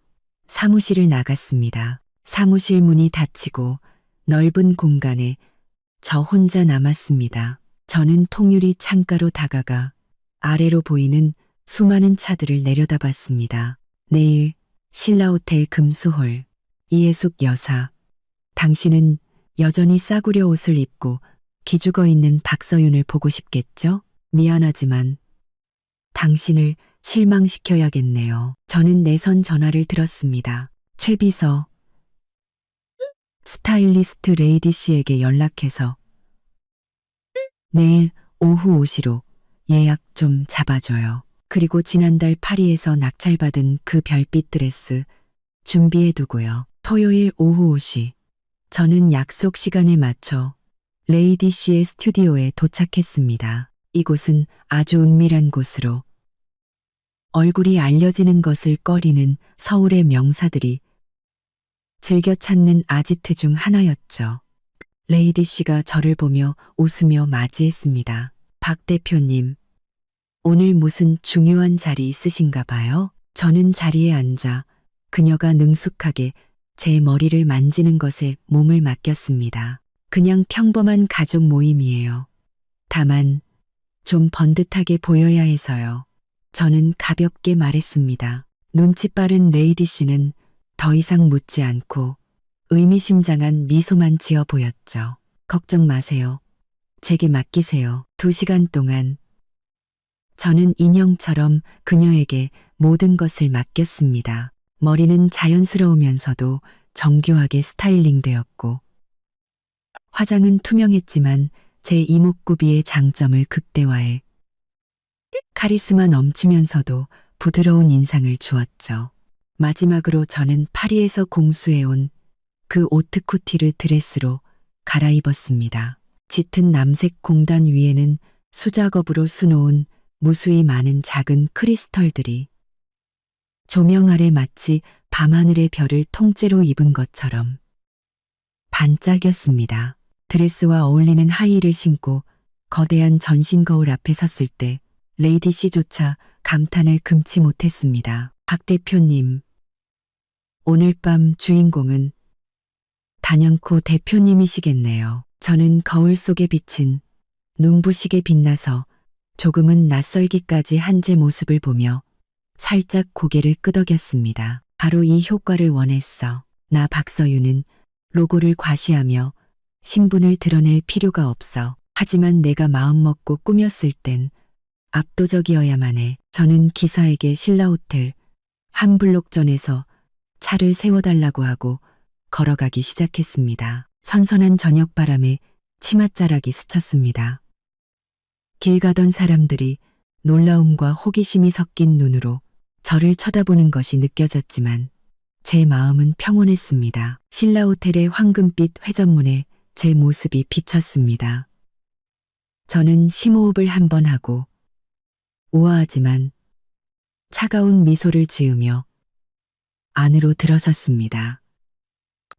Speaker 1: 사무실을 나갔습니다. 사무실 문이 닫히고 넓은 공간에 저 혼자 남았습니다. 저는 통유리 창가로 다가가 아래로 보이는 수많은 차들을 내려다봤습니다. 내일 신라호텔 금수홀. 이해숙 여사, 당신은 여전히 싸구려 옷을 입고 기죽어 있는 박서윤을 보고 싶겠죠? 미안하지만 당신을 실망시켜야겠네요. 저는 내선 전화를 들었습니다. 최 비서, 스타일리스트 레이디 씨에게 연락해서 내일 오후 5시로 예약 좀 잡아줘요. 그리고 지난달 파리에서 낙찰받은 그 별빛 드레스 준비해두고요. 토요일 오후 5시. 저는 약속 시간에 맞춰 레이디 씨의 스튜디오에 도착했습니다. 이곳은 아주 은밀한 곳으로 얼굴이 알려지는 것을 꺼리는 서울의 명사들이 즐겨 찾는 아지트 중 하나였죠. 레이디 씨가 저를 보며 웃으며 맞이했습니다. 박 대표님, 오늘 무슨 중요한 자리 있으신가 봐요? 저는 자리에 앉아 그녀가 능숙하게 제 머리를 만지는 것에 몸을 맡겼습니다. 그냥 평범한 가족 모임이에요. 다만 좀 번듯하게 보여야 해서요. 저는 가볍게 말했습니다. 눈치 빠른 레이디 씨는 더 이상 묻지 않고 의미심장한 미소만 지어 보였죠. 걱정 마세요. 제게 맡기세요. 2시간 동안 저는 인형처럼 그녀에게 모든 것을 맡겼습니다. 머리는 자연스러우면서도 정교하게 스타일링 되었고, 화장은 투명했지만 제 이목구비의 장점을 극대화해 카리스마 넘치면서도 부드러운 인상을 주었죠. 마지막으로 저는 파리에서 공수해온 그 오트쿠티르 드레스로 갈아입었습니다. 짙은 남색 공단 위에는 수작업으로 수놓은 무수히 많은 작은 크리스털들이 조명 아래 마치 밤하늘의 별을 통째로 입은 것처럼 반짝였습니다. 드레스와 어울리는 하이힐을 신고 거대한 전신 거울 앞에 섰을 때 레이디 씨조차 감탄을 금치 못했습니다. 박 대표님, 오늘 밤 주인공은 단연코 대표님이시겠네요. 저는 거울 속에 비친 눈부시게 빛나서 조금은 낯설기까지 한 제 모습을 보며 살짝 고개를 끄덕였습니다. 바로 이 효과를 원했어. 나 박서윤은 로고를 과시하며 신분을 드러낼 필요가 없어. 하지만 내가 마음먹고 꾸몄을 땐 압도적이어야만 해. 저는 기사에게 신라호텔 한 블록 전에서 차를 세워달라고 하고 걸어가기 시작했습니다. 선선한 저녁바람에 치맛자락이 스쳤습니다. 길 가던 사람들이 놀라움과 호기심이 섞인 눈으로 저를 쳐다보는 것이 느껴졌지만 제 마음은 평온했습니다. 신라호텔의 황금빛 회전문에 제 모습이 비쳤습니다. 저는 심호흡을 한번 하고 우아하지만 차가운 미소를 지으며 안으로 들어섰습니다.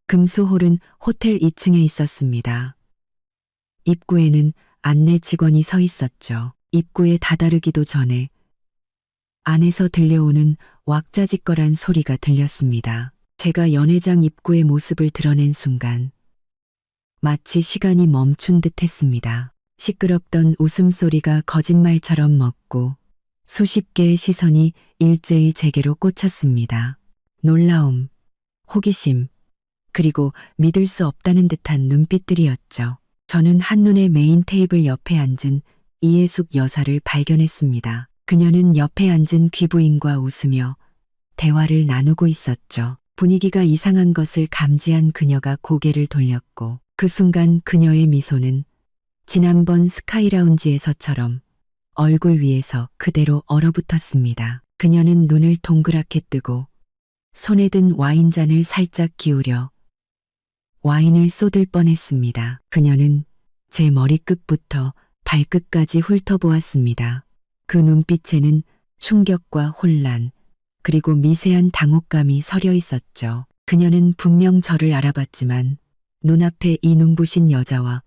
Speaker 1: 금수홀은 호텔 2층에 있었습니다. 입구에는 안내 직원이 서 있었죠. 입구에 다다르기도 전에 안에서 들려오는 왁자지껄한 소리가 들렸습니다. 제가 연회장 입구의 모습을 드러낸 순간 마치 시간이 멈춘 듯 했습니다. 시끄럽던 웃음소리가 거짓말처럼 멎고 수십 개의 시선이 일제히 제게로 꽂혔습니다. 놀라움, 호기심, 그리고 믿을 수 없다는 듯한 눈빛들이었죠. 저는 한눈에 메인 테이블 옆에 앉은 이해숙 여사를 발견했습니다. 그녀는 옆에 앉은 귀부인과 웃으며 대화를 나누고 있었죠. 분위기가 이상한 것을 감지한 그녀가 고개를 돌렸고 그 순간 그녀의 미소는 지난번 스카이라운지에서처럼 얼굴 위에서 그대로 얼어붙었습니다. 그녀는 눈을 동그랗게 뜨고 손에 든 와인잔을 살짝 기울여 와인을 쏟을 뻔했습니다. 그녀는 제 머리끝부터 발끝까지 훑어보았습니다. 그 눈빛에는 충격과 혼란, 그리고 미세한 당혹감이 서려 있었죠. 그녀는 분명 저를 알아봤지만 눈앞에 이 눈부신 여자와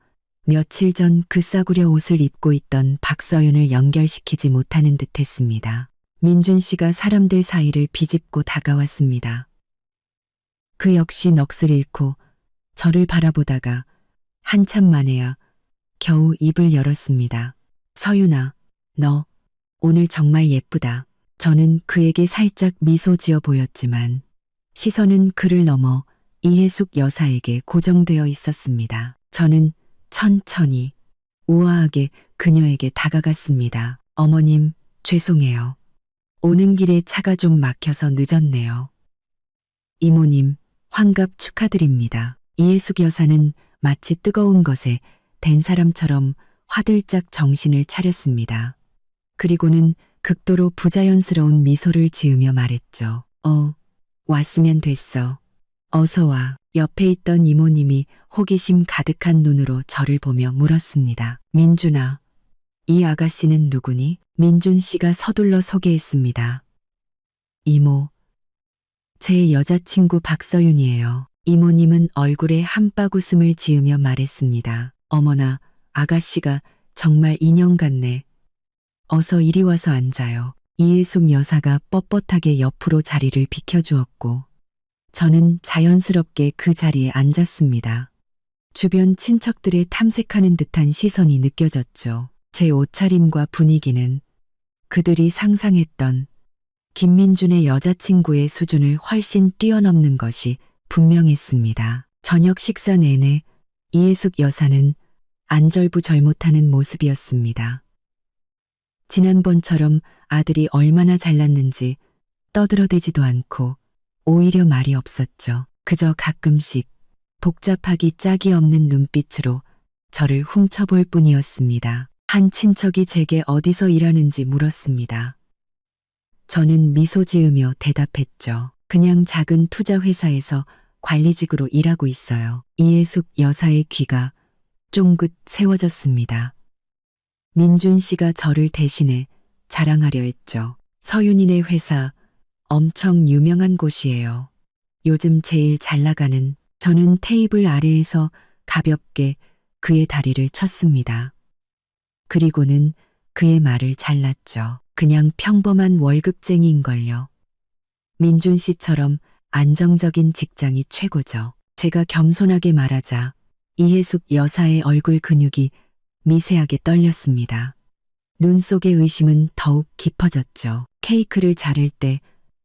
Speaker 1: 며칠 전 그 싸구려 옷을 입고 있던 박서윤을 연결시키지 못하는 듯했습니다. 민준 씨가 사람들 사이를 비집고 다가왔습니다. 그 역시 넋을 잃고 저를 바라보다가 한참 만에야 겨우 입을 열었습니다. 서윤아, 너 오늘 정말 예쁘다. 저는 그에게 살짝 미소 지어 보였지만 시선은 그를 넘어 이해숙 여사에게 고정되어 있었습니다. 저는 천천히 우아하게 그녀에게 다가갔습니다. 어머님, 죄송해요. 오는 길에 차가 좀 막혀서 늦었네요. 이모님, 환갑 축하드립니다. 이해숙 여사는 마치 뜨거운 것에 댄 사람처럼 화들짝 정신을 차렸습니다. 그리고는 극도로 부자연스러운 미소를 지으며 말했죠. 왔으면 됐어. 어서 와. 옆에 있던 이모님이 호기심 가득한 눈으로 저를 보며 물었습니다. 민준아, 이 아가씨는 누구니? 민준 씨가 서둘러 소개했습니다. 이모, 제 여자친구 박서윤이에요. 이모님은 얼굴에 한박 웃음을 지으며 말했습니다. 어머나, 아가씨가 정말 인형 같네. 어서 이리 와서 앉아요. 이혜숙 여사가 뻣뻣하게 옆으로 자리를 비켜주었고, 저는 자연스럽게 그 자리에 앉았습니다. 주변 친척들의 탐색하는 듯한 시선이 느껴졌죠. 제 옷차림과 분위기는 그들이 상상했던 김민준의 여자친구의 수준을 훨씬 뛰어넘는 것이 분명했습니다. 저녁 식사 내내 이혜숙 여사는 안절부절 못하는 모습이었습니다. 지난번처럼 아들이 얼마나 잘났는지 떠들어대지도 않고 오히려 말이 없었죠. 그저 가끔씩 복잡하기 짝이 없는 눈빛으로 저를 훔쳐볼 뿐이었습니다. 한 친척이 제게 어디서 일하는지 물었습니다. 저는 미소 지으며 대답했죠. 그냥 작은 투자 회사에서 관리직으로 일하고 있어요. 이혜숙 여사의 귀가 쫑긋 세워졌습니다. 민준 씨가 저를 대신해 자랑하려 했죠. 서윤이네 회사 엄청 유명한 곳이에요. 요즘 제일 잘 나가는. 저는 테이블 아래에서 가볍게 그의 다리를 쳤습니다. 그리고는 그의 말을 잘랐죠. 그냥 평범한 월급쟁이인걸요. 민준 씨처럼 안정적인 직장이 최고죠. 제가 겸손하게 말하자 이혜숙 여사의 얼굴 근육이 미세하게 떨렸습니다. 눈 속의 의심은 더욱 깊어졌죠. 케이크를 자를 때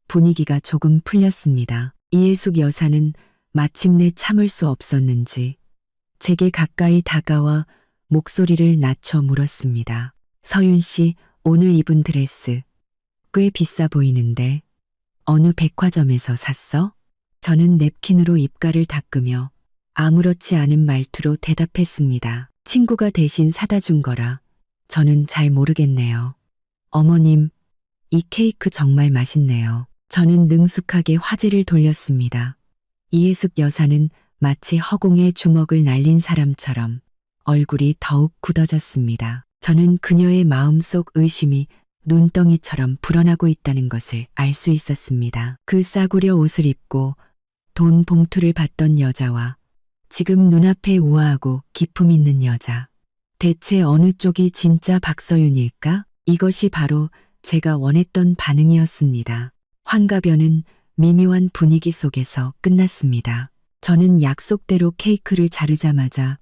Speaker 1: 분위기가 조금 풀렸습니다. 이혜숙 여사는 마침내 참을 수 없었는지 제게 가까이 다가와 목소리를 낮춰 물었습니다. 서윤 씨, 오늘 입은 드레스 꽤 비싸 보이는데 어느 백화점에서 샀어? 저는 냅킨으로 입가를 닦으며 아무렇지 않은 말투로 대답했습니다. 친구가 대신 사다 준 거라 저는 잘 모르겠네요. 어머님, 이 케이크 정말 맛있네요. 저는 능숙하게 화제를 돌렸습니다. 이혜숙 여사는 마치 허공에 주먹을 날린 사람처럼 얼굴이 더욱 굳어졌습니다. 저는 그녀의 마음속 의심이 눈덩이처럼 불어나고 있다는 것을 알 수 있었습니다. 그 싸구려 옷을 입고 돈 봉투를 받던 여자와 지금 눈앞에 우아하고 기품 있는 여자. 대체 어느 쪽이 진짜 박서윤일까? 이것이 바로 제가 원했던 반응이었습니다. 환갑연은 미묘한 분위기 속에서 끝났습니다. 저는 약속대로 케이크를 자르자마자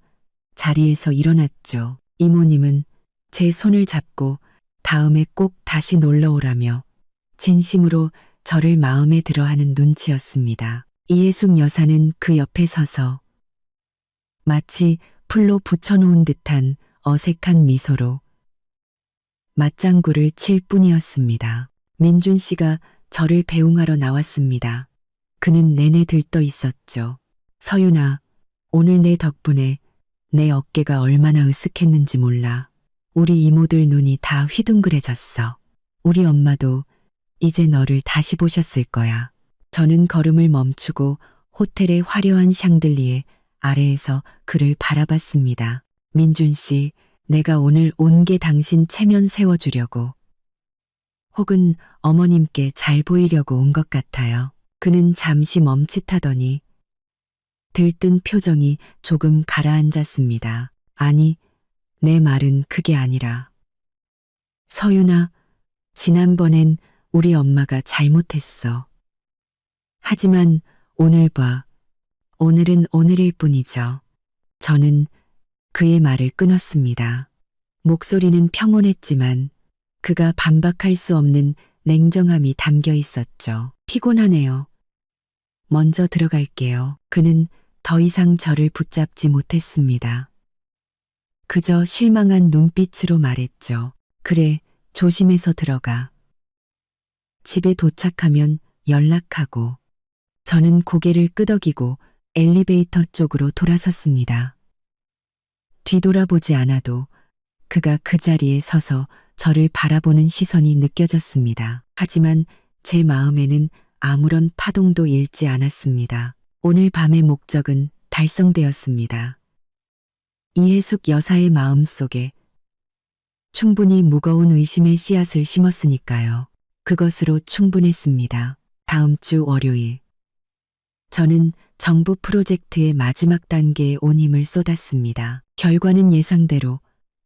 Speaker 1: 자리에서 일어났죠. 이모님은 제 손을 잡고 다음에 꼭 다시 놀러 오라며 진심으로 저를 마음에 들어하는 눈치였습니다. 이혜숙 여사는 그 옆에 서서 마치 풀로 붙여놓은 듯한 어색한 미소로 맞장구를 칠 뿐이었습니다. 민준 씨가 저를 배웅하러 나왔습니다. 그는 내내 들떠 있었죠. 서윤아, 오늘 내 덕분에 내 어깨가 얼마나 으쓱했는지 몰라. 우리 이모들 눈이 다 휘둥그레졌어. 우리 엄마도 이제 너를 다시 보셨을 거야. 저는 걸음을 멈추고 호텔의 화려한 샹들리에 아래에서 그를 바라봤습니다. 민준 씨, 내가 오늘 온 게 당신 체면 세워주려고. 혹은 어머님께 잘 보이려고 온 것 같아요. 그는 잠시 멈칫하더니 들뜬 표정이 조금 가라앉았습니다. 아니, 내 말은 그게 아니라. 서윤아, 지난번엔 우리 엄마가 잘못했어. 하지만 오늘 봐. 오늘은 오늘일 뿐이죠. 저는 그의 말을 끊었습니다. 목소리는 평온했지만 그가 반박할 수 없는 냉정함이 담겨 있었죠. 피곤하네요. 먼저 들어갈게요. 그는 더 이상 저를 붙잡지 못했습니다. 그저 실망한 눈빛으로 말했죠. 그래, 조심해서 들어가. 집에 도착하면 연락하고. 저는 고개를 끄덕이고 엘리베이터 쪽으로 돌아섰습니다. 뒤돌아보지 않아도 그가 그 자리에 서서 저를 바라보는 시선이 느껴졌습니다. 하지만 제 마음에는 아무런 파동도 일지 않았습니다. 오늘 밤의 목적은 달성되었습니다. 이혜숙 여사의 마음속에 충분히 무거운 의심의 씨앗을 심었으니까요. 그것으로 충분했습니다. 다음 주 월요일. 저는 정부 프로젝트의 마지막 단계에 온 힘을 쏟았습니다. 결과는 예상대로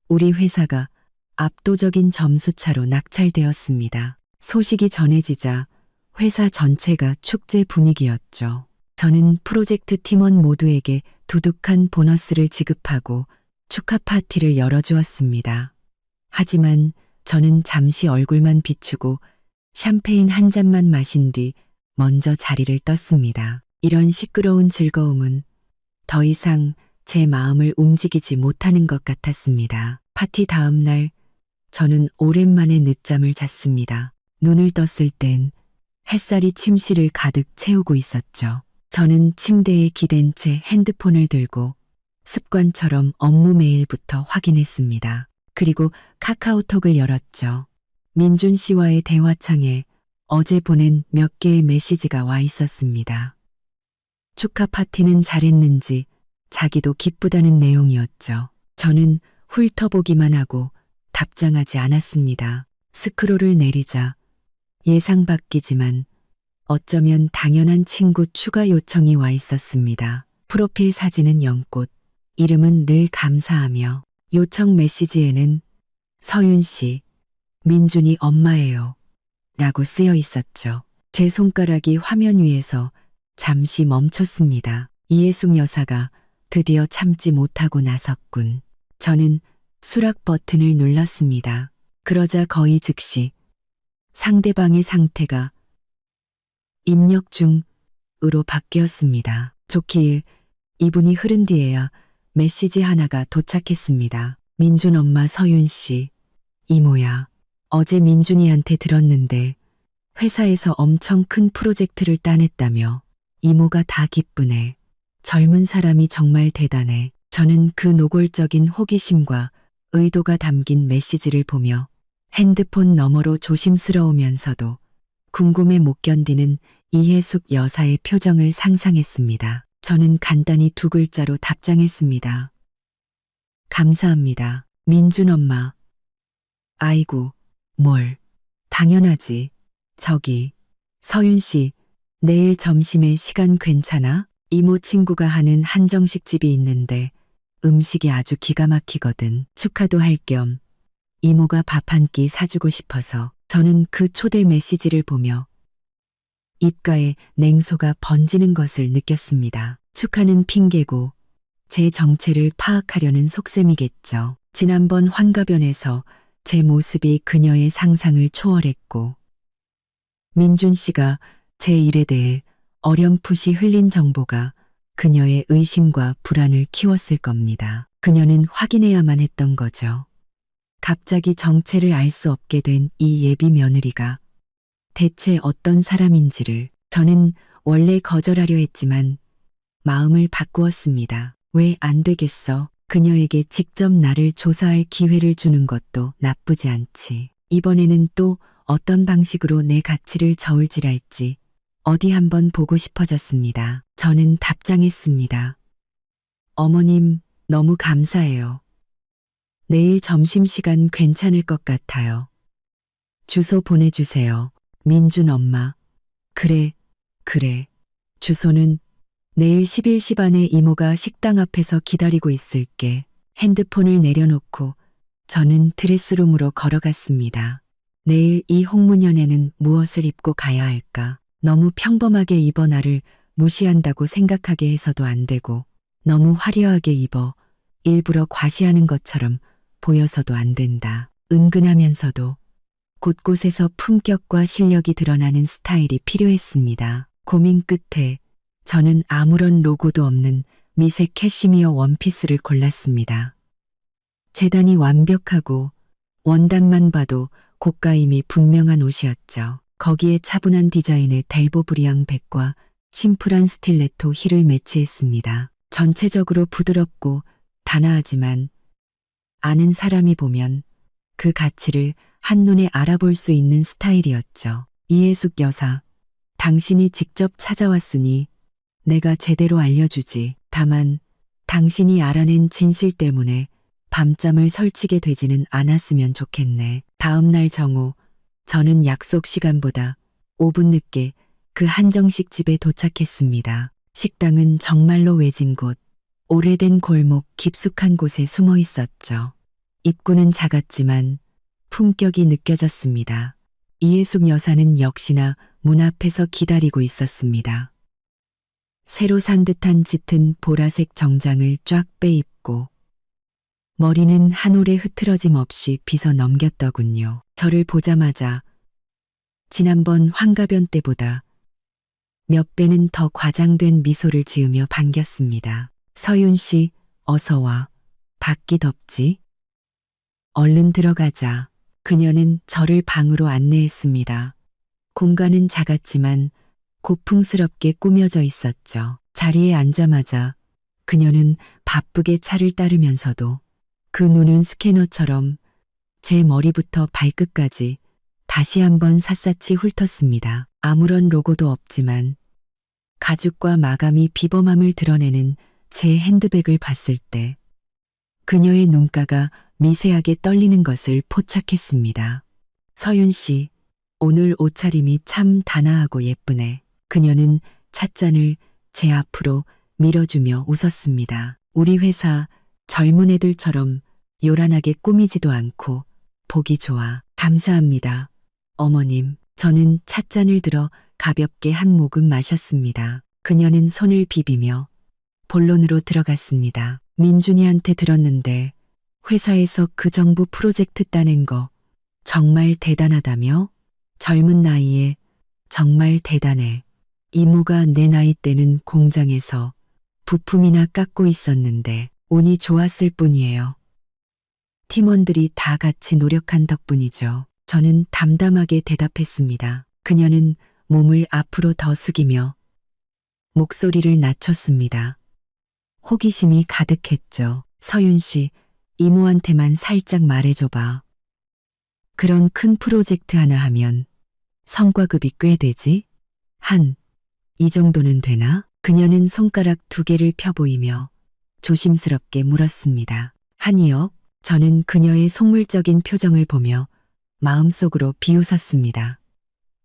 Speaker 1: 우리 회사가 압도적인 점수차로 낙찰되었습니다. 소식이 전해지자 회사 전체가 축제 분위기였죠. 저는 프로젝트 팀원 모두에게 두둑한 보너스를 지급하고 축하 파티를 열어주었습니다. 하지만 저는 잠시 얼굴만 비추고 샴페인 한 잔만 마신 뒤 먼저 자리를 떴습니다. 이런 시끄러운 즐거움은 더 이상 제 마음을 움직이지 못하는 것 같았습니다. 파티 다음 날 저는 오랜만에 늦잠을 잤습니다. 눈을 떴을 땐 햇살이 침실을 가득 채우고 있었죠. 저는 침대에 기댄 채 핸드폰을 들고 습관처럼 업무 메일부터 확인했습니다. 그리고 카카오톡을 열었죠. 민준 씨와의 대화창에 어제 보낸 몇 개의 메시지가 와 있었습니다. 축하 파티는 잘했는지 자기도 기쁘다는 내용이었죠. 저는 훑어보기만 하고 답장하지 않았습니다. 스크롤을 내리자 예상 밖이지만 어쩌면 당연한 친구 추가 요청이 와 있었습니다. 프로필 사진은 연꽃, 이름은 늘 감사하며 요청 메시지에는 서윤 씨, 민준이 엄마예요. 라고 쓰여 있었죠. 제 손가락이 화면 위에서 잠시 멈췄습니다. 이해숙 여사가 드디어 참지 못하고 나섰군. 저는 수락 버튼을 눌렀습니다. 그러자 거의 즉시 상대방의 상태가 입력 중으로 바뀌었습니다. 좋길 이분이 흐른 뒤에야 메시지 하나가 도착했습니다. 민준 엄마 서윤 씨, 이모야. 어제 민준이한테 들었는데 회사에서 엄청 큰 프로젝트를 따냈다며. 이모가 다 기쁘네. 젊은 사람이 정말 대단해. 저는 그 노골적인 호기심과 의도가 담긴 메시지를 보며 핸드폰 너머로 조심스러우면서도 궁금해 못 견디는 이해숙 여사의 표정을 상상했습니다. 저는 간단히 두 글자로 답장했습니다. 감사합니다. 민준 엄마. 아이고, 뭘. 당연하지. 저기, 서윤 씨, 내일 점심에 시간 괜찮아? 이모 친구가 하는 한정식 집이 있는데 음식이 아주 기가 막히거든. 축하도 할 겸 이모가 밥 한 끼 사주고 싶어서. 저는 그 초대 메시지를 보며 입가에 냉소가 번지는 것을 느꼈습니다. 축하는 핑계고 제 정체를 파악하려는 속셈이겠죠. 지난번 환갑연에서 제 모습이 그녀의 상상을 초월했고 민준 씨가 제 일에 대해 어렴풋이 흘린 정보가 그녀의 의심과 불안을 키웠을 겁니다. 그녀는 확인해야만 했던 거죠. 갑자기 정체를 알 수 없게 된 이 예비 며느리가 대체 어떤 사람인지를. 저는 원래 거절하려 했지만 마음을 바꾸었습니다. 왜 안 되겠어? 그녀에게 직접 나를 조사할 기회를 주는 것도 나쁘지 않지. 이번에는 또 어떤 방식으로 내 가치를 저울질할지 어디 한번 보고 싶어졌습니다. 저는 답장했습니다. 어머님, 너무 감사해요. 내일 점심시간 괜찮을 것 같아요. 주소 보내주세요. 민준 엄마. 그래. 주소는 내일 11시 반에 이모가 식당 앞에서 기다리고 있을게. 핸드폰을 내려놓고 저는 드레스룸으로 걸어갔습니다. 내일 이 홍문연에는 무엇을 입고 가야 할까? 너무 평범하게 입어 나를 무시한다고 생각하게 해서도 안 되고 너무 화려하게 입어 일부러 과시하는 것처럼 보여서도 안 된다. 은근하면서도 곳곳에서 품격과 실력이 드러나는 스타일이 필요했습니다. 고민 끝에 저는 아무런 로고도 없는 미색 캐시미어 원피스를 골랐습니다. 재단이 완벽하고 원단만 봐도 고가임이 분명한 옷이었죠. 거기에 차분한 디자인의 델보브리앙 백과 심플한 스틸레토 힐을 매치했습니다. 전체적으로 부드럽고 단아하지만 아는 사람이 보면 그 가치를 한눈에 알아볼 수 있는 스타일이었죠. 이해숙 여사, 당신이 직접 찾아왔으니 내가 제대로 알려주지. 다만 당신이 알아낸 진실 때문에 밤잠을 설치게 되지는 않았으면 좋겠네. 다음 날 정오, 저는 약속 시간보다 5분 늦게 그 한정식 집에 도착했습니다. 식당은 정말로 외진 곳, 오래된 골목 깊숙한 곳에 숨어 있었죠. 입구는 작았지만 품격이 느껴졌습니다. 이예숙 여사는 역시나 문 앞에서 기다리고 있었습니다. 새로 산 듯한 짙은 보라색 정장을 쫙 빼입고 머리는 한 올에 흐트러짐 없이 빗어 넘겼더군요. 저를 보자마자 지난번 환갑연 때보다 몇 배는 더 과장된 미소를 지으며 반겼습니다. 서윤 씨, 어서 와. 밖이 덥지? 얼른 들어가자. 그녀는 저를 방으로 안내했습니다. 공간은 작았지만 고풍스럽게 꾸며져 있었죠. 자리에 앉자마자 그녀는 바쁘게 차를 따르면서도 그 눈은 스캐너처럼 제 머리부터 발끝까지 다시 한번 샅샅이 훑었습니다. 아무런 로고도 없지만 가죽과 마감이 비범함을 드러내는 제 핸드백을 봤을 때 그녀의 눈가가 미세하게 떨리는 것을 포착했습니다. 서윤 씨, 오늘 옷차림이 참 단아하고 예쁘네. 그녀는 찻잔을 제 앞으로 밀어주며 웃었습니다. 우리 회사 젊은 애들처럼 요란하게 꾸미지도 않고 보기 좋아. 감사합니다. 어머님, 저는 찻잔을 들어 가볍게 한 모금 마셨습니다. 그녀는 손을 비비며 본론으로 들어갔습니다. 민준이한테 들었는데 회사에서 그 정부 프로젝트 따낸 거 정말 대단하다며? 젊은 나이에 정말 대단해. 이모가 내 나이 때는 공장에서 부품이나 깎고 있었는데 운이 좋았을 뿐이에요. 팀원들이 다 같이 노력한 덕분이죠. 저는 담담하게 대답했습니다. 그녀는 몸을 앞으로 더 숙이며 목소리를 낮췄습니다. 호기심이 가득했죠. 서윤 씨, 이모한테만 살짝 말해줘봐. 그런 큰 프로젝트 하나 하면 성과급이 꽤 되지? 이 정도는 되나? 그녀는 손가락 2개를 펴보이며 조심스럽게 물었습니다. 한이요? 저는 그녀의 속물적인 표정을 보며 마음속으로 비웃었습니다.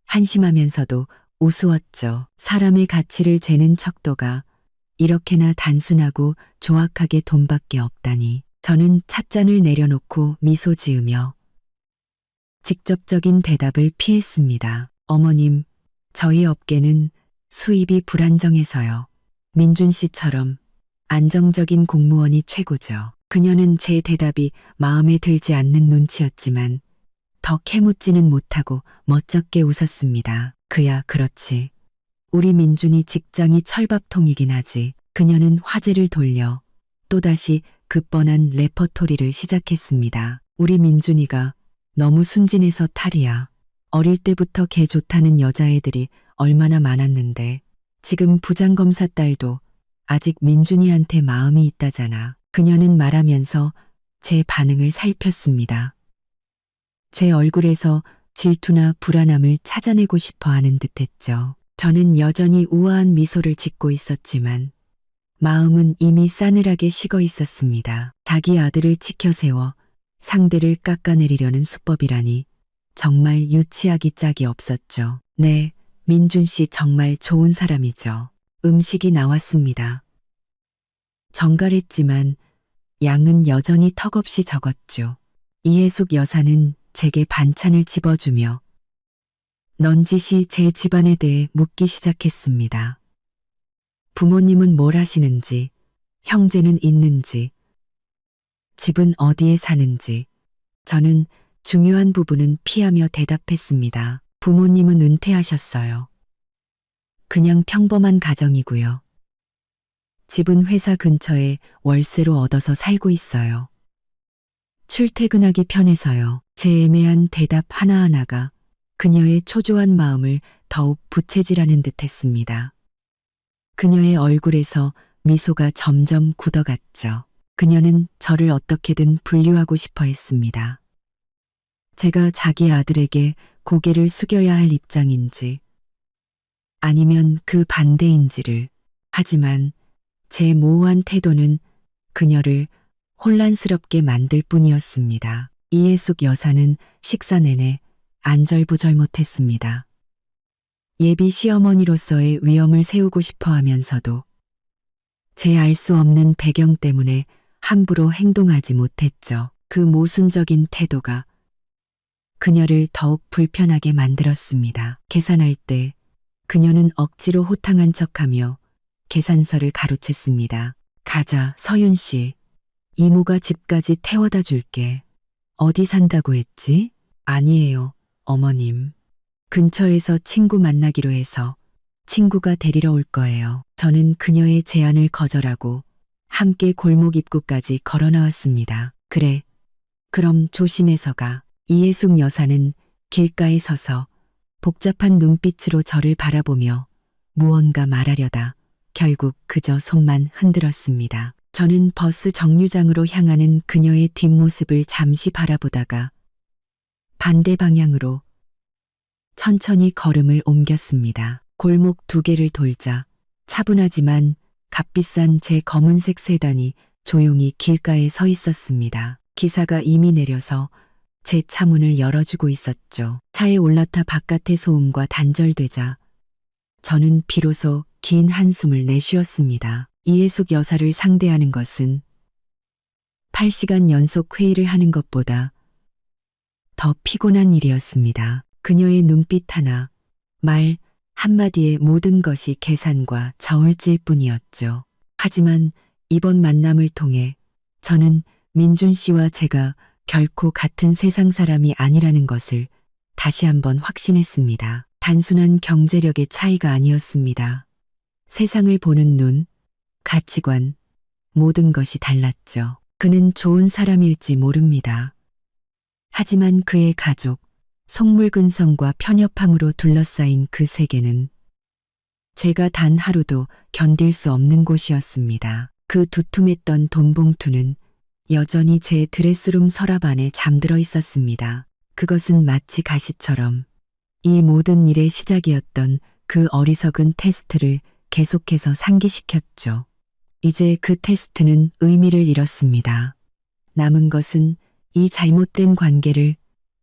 Speaker 1: 한심하면서도 우스웠죠. 사람의 가치를 재는 척도가 이렇게나 단순하고 조악하게 돈밖에 없다니. 저는 찻잔을 내려놓고 미소 지으며 직접적인 대답을 피했습니다. 어머님, 저희 업계는 수입이 불안정해서요. 민준 씨처럼 안정적인 공무원이 최고죠. 그녀는 제 대답이 마음에 들지 않는 눈치였지만 더 캐묻지는 못하고 멋쩍게 웃었습니다. 그야 그렇지. 우리 민준이 직장이 철밥통이긴 하지. 그녀는 화제를 돌려 또다시 그 뻔한 레퍼토리를 시작했습니다. 우리 민준이가 너무 순진해서 탈이야. 어릴 때부터 걔 좋다는 여자애들이 얼마나 많았는데 지금 부장검사 딸도 아직 민준이한테 마음이 있다잖아. 그녀는 말하면서 제 반응을 살폈습니다. 제 얼굴에서 질투나 불안함을 찾아내고 싶어 하는 듯했죠. 저는 여전히 우아한 미소를 짓고 있었지만 마음은 이미 싸늘하게 식어 있었습니다. 자기 아들을 치켜세워 상대를 깎아내리려는 수법이라니 정말 유치하기 짝이 없었죠. 네, 민준 씨 정말 좋은 사람이죠. 음식이 나왔습니다. 정갈했지만 양은 여전히 턱없이 적었죠. 이혜숙 여사는 제게 반찬을 집어주며 넌지시 제 집안에 대해 묻기 시작했습니다. 부모님은 뭘 하시는지, 형제는 있는지, 집은 어디에 사는지. 저는 중요한 부분은 피하며 대답했습니다. 부모님은 은퇴하셨어요. 그냥 평범한 가정이고요. 집은 회사 근처에 월세로 얻어서 살고 있어요. 출퇴근하기 편해서요. 제 애매한 대답 하나하나가 그녀의 초조한 마음을 더욱 부채질하는 듯했습니다. 그녀의 얼굴에서 미소가 점점 굳어갔죠. 그녀는 저를 어떻게든 분류하고 싶어 했습니다. 제가 자기 아들에게 고개를 숙여야 할 입장인지 아니면 그 반대인지를. 하지만 제 모호한 태도는 그녀를 혼란스럽게 만들 뿐이었습니다. 이혜숙 여사는 식사 내내 안절부절 못했습니다. 예비 시어머니로서의 위엄을 세우고 싶어 하면서도 제 알 수 없는 배경 때문에 함부로 행동하지 못했죠. 그 모순적인 태도가 그녀를 더욱 불편하게 만들었습니다. 계산할 때 그녀는 억지로 호탕한 척하며 계산서를 가로챘습니다. 가자, 서윤 씨. 이모가 집까지 태워다 줄게. 어디 산다고 했지? 아니에요, 어머님. 근처에서 친구 만나기로 해서 친구가 데리러 올 거예요. 저는 그녀의 제안을 거절하고 함께 골목 입구까지 걸어 나왔습니다. 그래, 그럼 조심해서 가. 이예숙 여사는 길가에 서서 복잡한 눈빛으로 저를 바라보며 무언가 말하려다 결국 그저 손만 흔들었습니다. 저는 버스 정류장으로 향하는 그녀의 뒷모습을 잠시 바라보다가 반대 방향으로 천천히 걸음을 옮겼습니다. 골목 두 개를 돌자 차분하지만 값비싼 제 검은색 세단이 조용히 길가에 서 있었습니다. 기사가 이미 내려서 제 차 문을 열어주고 있었죠. 차에 올라타 바깥의 소음과 단절되자 저는 비로소 긴 한숨을 내쉬었습니다. 이예숙 여사를 상대하는 것은 8시간 연속 회의를 하는 것보다 더 피곤한 일이었습니다. 그녀의 눈빛 하나, 말 한마디에 모든 것이 계산과 저울질 뿐이었죠. 하지만 이번 만남을 통해 저는 민준 씨와 제가 결코 같은 세상 사람이 아니라는 것을 다시 한번 확신했습니다. 단순한 경제력의 차이가 아니었습니다. 세상을 보는 눈, 가치관, 모든 것이 달랐죠. 그는 좋은 사람일지 모릅니다. 하지만 그의 가족, 속물근성과 편협함으로 둘러싸인 그 세계는 제가 단 하루도 견딜 수 없는 곳이었습니다. 그 두툼했던 돈봉투는 여전히 제 드레스룸 서랍 안에 잠들어 있었습니다. 그것은 마치 가시처럼 이 모든 일의 시작이었던 그 어리석은 테스트를 계속해서 상기시켰죠. 이제 그 테스트는 의미를 잃었습니다. 남은 것은 이 잘못된 관계를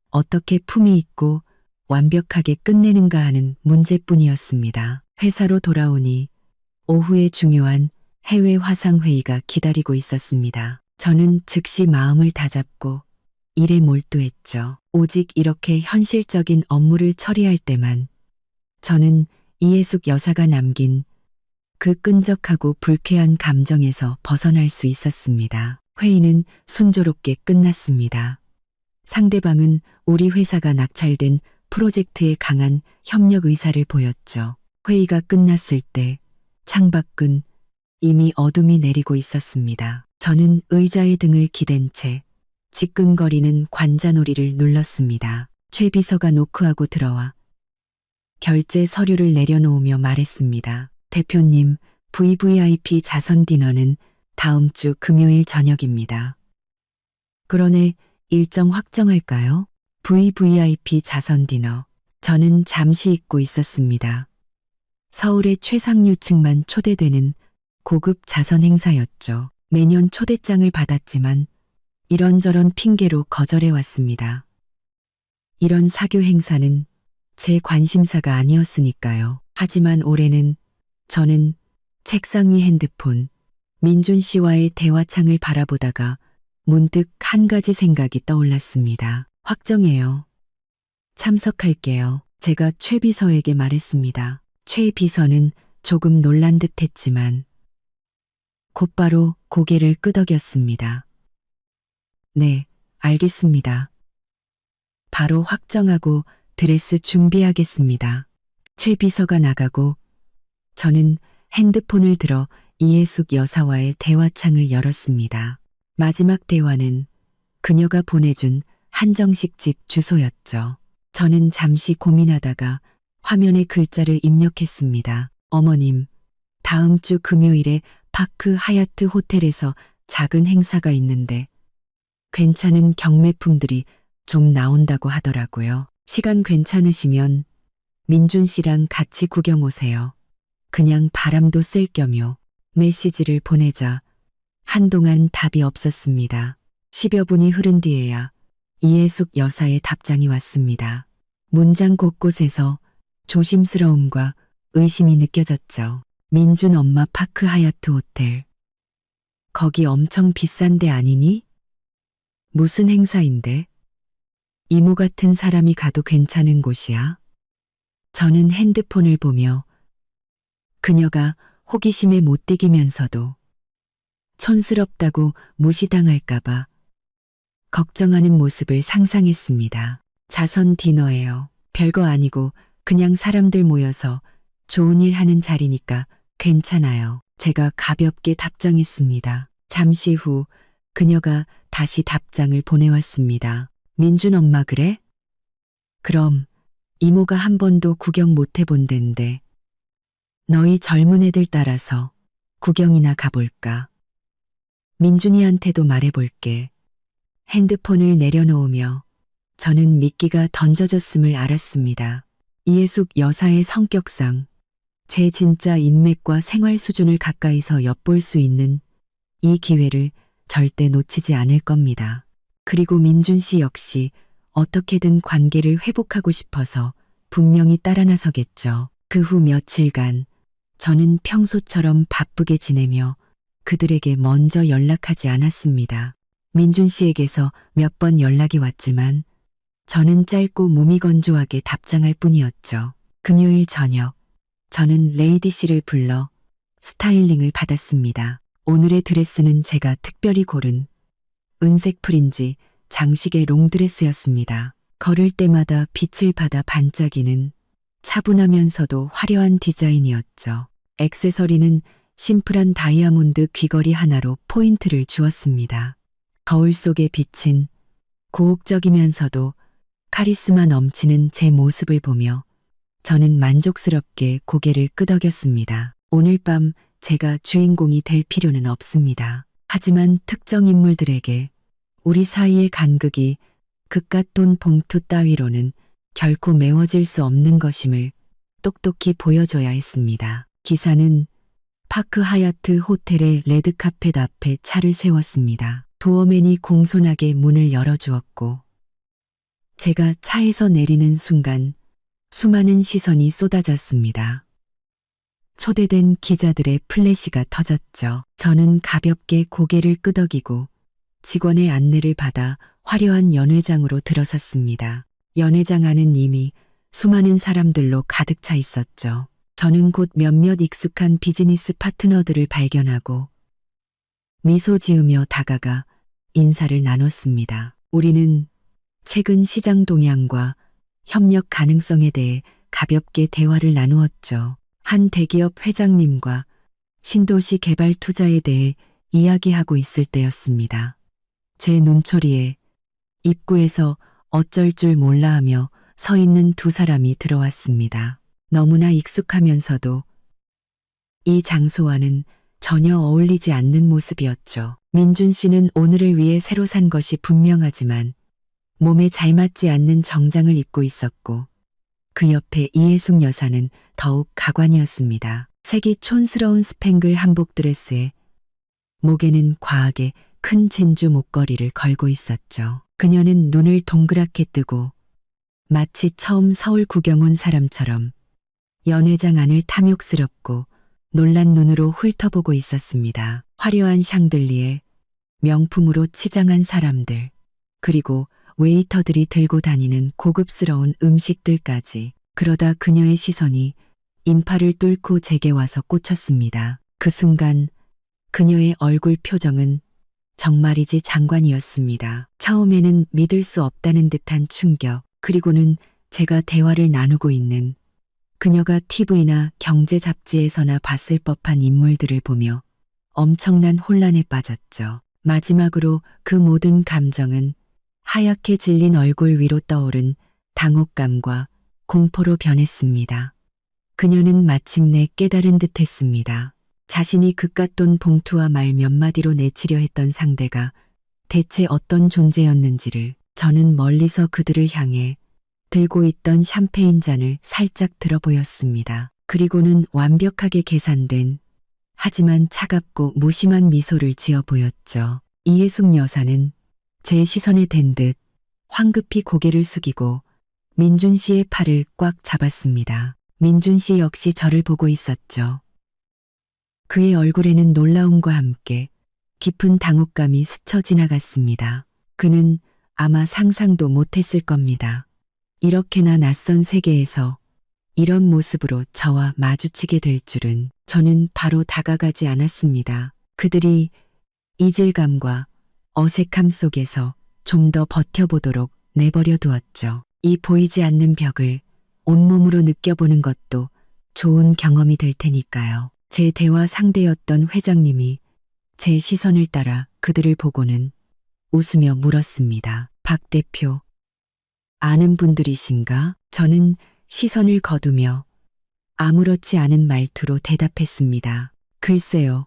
Speaker 1: 어떻게 품위 있고 완벽하게 끝내는가 하는 문제뿐이었습니다. 회사로 돌아오니 오후에 중요한 해외 화상회의가 기다리고 있었습니다. 저는 즉시 마음을 다잡고 일에 몰두했죠. 오직 이렇게 현실적인 업무를 처리할 때만 저는 이예숙 여사가 남긴 그 끈적하고 불쾌한 감정에서 벗어날 수 있었습니다. 회의는 순조롭게 끝났습니다. 상대방은 우리 회사가 낙찰된 프로젝트에 강한 협력 의사를 보였죠. 회의가 끝났을 때 창밖은 이미 어둠이 내리고 있었습니다. 저는 의자에 등을 기댄 채 지끈거리는 관자놀이를 눌렀습니다. 최 비서가 노크하고 들어와 결제 서류를 내려놓으며 말했습니다. 대표님, VVIP 자선 디너는 다음 주 금요일 저녁입니다. 그러네, 일정 확정할까요? VVIP 자선 디너. 저는 잠시 잊고 있었습니다. 서울의 최상류층만 초대되는 고급 자선 행사였죠. 매년 초대장을 받았지만 이런저런 핑계로 거절해왔습니다. 이런 사교 행사는 제 관심사가 아니었으니까요. 하지만 올해는 저는 책상 위 핸드폰, 민준 씨와의 대화창을 바라보다가 문득 한 가지 생각이 떠올랐습니다. 확정해요. 참석할게요. 제가 최 비서에게 말했습니다. 최 비서는 조금 놀란 듯 했지만 곧바로 고개를 끄덕였습니다. 네, 알겠습니다. 바로 확정하고 드레스 준비하겠습니다. 최 비서가 나가고 저는 핸드폰을 들어 이예숙 여사와의 대화창을 열었습니다. 마지막 대화는 그녀가 보내준 한정식 집 주소였죠. 저는 잠시 고민하다가 화면에 글자를 입력했습니다. 어머님, 다음 주 금요일에 파크 하얏트 호텔에서 작은 행사가 있는데 괜찮은 경매품들이 좀 나온다고 하더라고요. 시간 괜찮으시면 민준 씨랑 같이 구경 오세요. 그냥 바람도 쐴 겸요. 메시지를 보내자 한동안 답이 없었습니다. 10여 분이 흐른 뒤에야 이예숙 여사의 답장이 왔습니다. 문장 곳곳에서 조심스러움과 의심이 느껴졌죠. 민준 엄마 파크 하얏트 호텔. 거기 엄청 비싼 데 아니니? 무슨 행사인데? 이모 같은 사람이 가도 괜찮은 곳이야? 저는 핸드폰을 보며 그녀가 호기심에 못 이기면서도 촌스럽다고 무시당할까봐 걱정하는 모습을 상상했습니다. 자선 디너예요. 별거 아니고 그냥 사람들 모여서 좋은 일 하는 자리니까 괜찮아요. 제가 가볍게 답장했습니다. 잠시 후 그녀가 다시 답장을 보내왔습니다. 민준 엄마 그래? 그럼 이모가 한 번도 구경 못 해본 덴데 너희 젊은 애들 따라서 구경이나 가볼까? 민준이한테도 말해볼게. 핸드폰을 내려놓으며 저는 미끼가 던져졌음을 알았습니다. 이해숙 여사의 성격상 제 진짜 인맥과 생활 수준을 가까이서 엿볼 수 있는 이 기회를 절대 놓치지 않을 겁니다. 그리고 민준 씨 역시 어떻게든 관계를 회복하고 싶어서 분명히 따라 나서겠죠. 그 후 며칠간 저는 평소처럼 바쁘게 지내며 그들에게 먼저 연락하지 않았습니다. 민준 씨에게서 몇 번 연락이 왔지만 저는 짧고 무미건조하게 답장할 뿐이었죠. 금요일 저녁 저는 레이디 씨를 불러 스타일링을 받았습니다. 오늘의 드레스는 제가 특별히 고른 은색 프린지 장식의 롱드레스였습니다. 걸을 때마다 빛을 받아 반짝이는 차분하면서도 화려한 디자인이었죠. 액세서리는 심플한 다이아몬드 귀걸이 하나로 포인트를 주었습니다. 거울 속에 비친 고혹적이면서도 카리스마 넘치는 제 모습을 보며 저는 만족스럽게 고개를 끄덕였습니다. 오늘 밤 제가 주인공이 될 필요는 없습니다. 하지만 특정 인물들에게 우리 사이의 간극이 그깟 돈 봉투 따위로는 결코 메워질 수 없는 것임을 똑똑히 보여줘야 했습니다. 기사는 파크 하얏트 호텔의 레드카펫 앞에 차를 세웠습니다. 도어맨이 공손하게 문을 열어주었고 제가 차에서 내리는 순간 수많은 시선이 쏟아졌습니다. 초대된 기자들의 플래시가 터졌죠. 저는 가볍게 고개를 끄덕이고 직원의 안내를 받아 화려한 연회장으로 들어섰습니다. 연회장 안은 이미 수많은 사람들로 가득 차 있었죠. 저는 곧 몇몇 익숙한 비즈니스 파트너들을 발견하고 미소 지으며 다가가 인사를 나눴습니다. 우리는 최근 시장 동향과 협력 가능성에 대해 가볍게 대화를 나누었죠. 한 대기업 회장님과 신도시 개발 투자에 대해 이야기하고 있을 때였습니다. 제 눈초리에 입구에서 어쩔 줄 몰라 하며 서 있는 두 사람이 들어왔습니다. 너무나 익숙하면서도 이 장소와는 전혀 어울리지 않는 모습이었죠. 민준 씨는 오늘을 위해 새로 산 것이 분명하지만 몸에 잘 맞지 않는 정장을 입고 있었고 그 옆에 이해숙 여사는 더욱 가관이었습니다. 색이 촌스러운 스팽글 한복 드레스에 목에는 과하게 큰 진주 목걸이를 걸고 있었죠. 그녀는 눈을 동그랗게 뜨고 마치 처음 서울 구경 온 사람처럼 연회장 안을 탐욕스럽고 놀란 눈으로 훑어보고 있었습니다. 화려한 샹들리에 명품으로 치장한 사람들 그리고 웨이터들이 들고 다니는 고급스러운 음식들까지. 그러다 그녀의 시선이 인파를 뚫고 제게 와서 꽂혔습니다. 그 순간 그녀의 얼굴 표정은 정말이지 장관이었습니다. 처음에는 믿을 수 없다는 듯한 충격, 그리고는 제가 대화를 나누고 있는 그녀가 TV나 경제 잡지에서나 봤을 법한 인물들을 보며 엄청난 혼란에 빠졌죠. 마지막으로 그 모든 감정은 하얗게 질린 얼굴 위로 떠오른 당혹감과 공포로 변했습니다. 그녀는 마침내 깨달은 듯했습니다. 자신이 그깟 돈 봉투와 말 몇 마디로 내치려 했던 상대가 대체 어떤 존재였는지를. 저는 멀리서 그들을 향해 들고 있던 샴페인 잔을 살짝 들어보였습니다. 그리고는 완벽하게 계산된 하지만 차갑고 무심한 미소를 지어 보였죠. 이해숙 여사는 제 시선에 댄 듯 황급히 고개를 숙이고 민준 씨의 팔을 꽉 잡았습니다. 민준 씨 역시 저를 보고 있었죠. 그의 얼굴에는 놀라움과 함께 깊은 당혹감이 스쳐 지나갔습니다. 그는 아마 상상도 못했을 겁니다. 이렇게나 낯선 세계에서 이런 모습으로 저와 마주치게 될 줄은. 저는 바로 다가가지 않았습니다. 그들이 이질감과 어색함 속에서 좀 더 버텨보도록 내버려 두었죠. 이 보이지 않는 벽을 온몸으로 느껴보는 것도 좋은 경험이 될 테니까요. 제 대화 상대였던 회장님이 제 시선을 따라 그들을 보고는 웃으며 물었습니다. 박 대표, 아는 분들이신가? 저는 시선을 거두며 아무렇지 않은 말투로 대답했습니다. 글쎄요,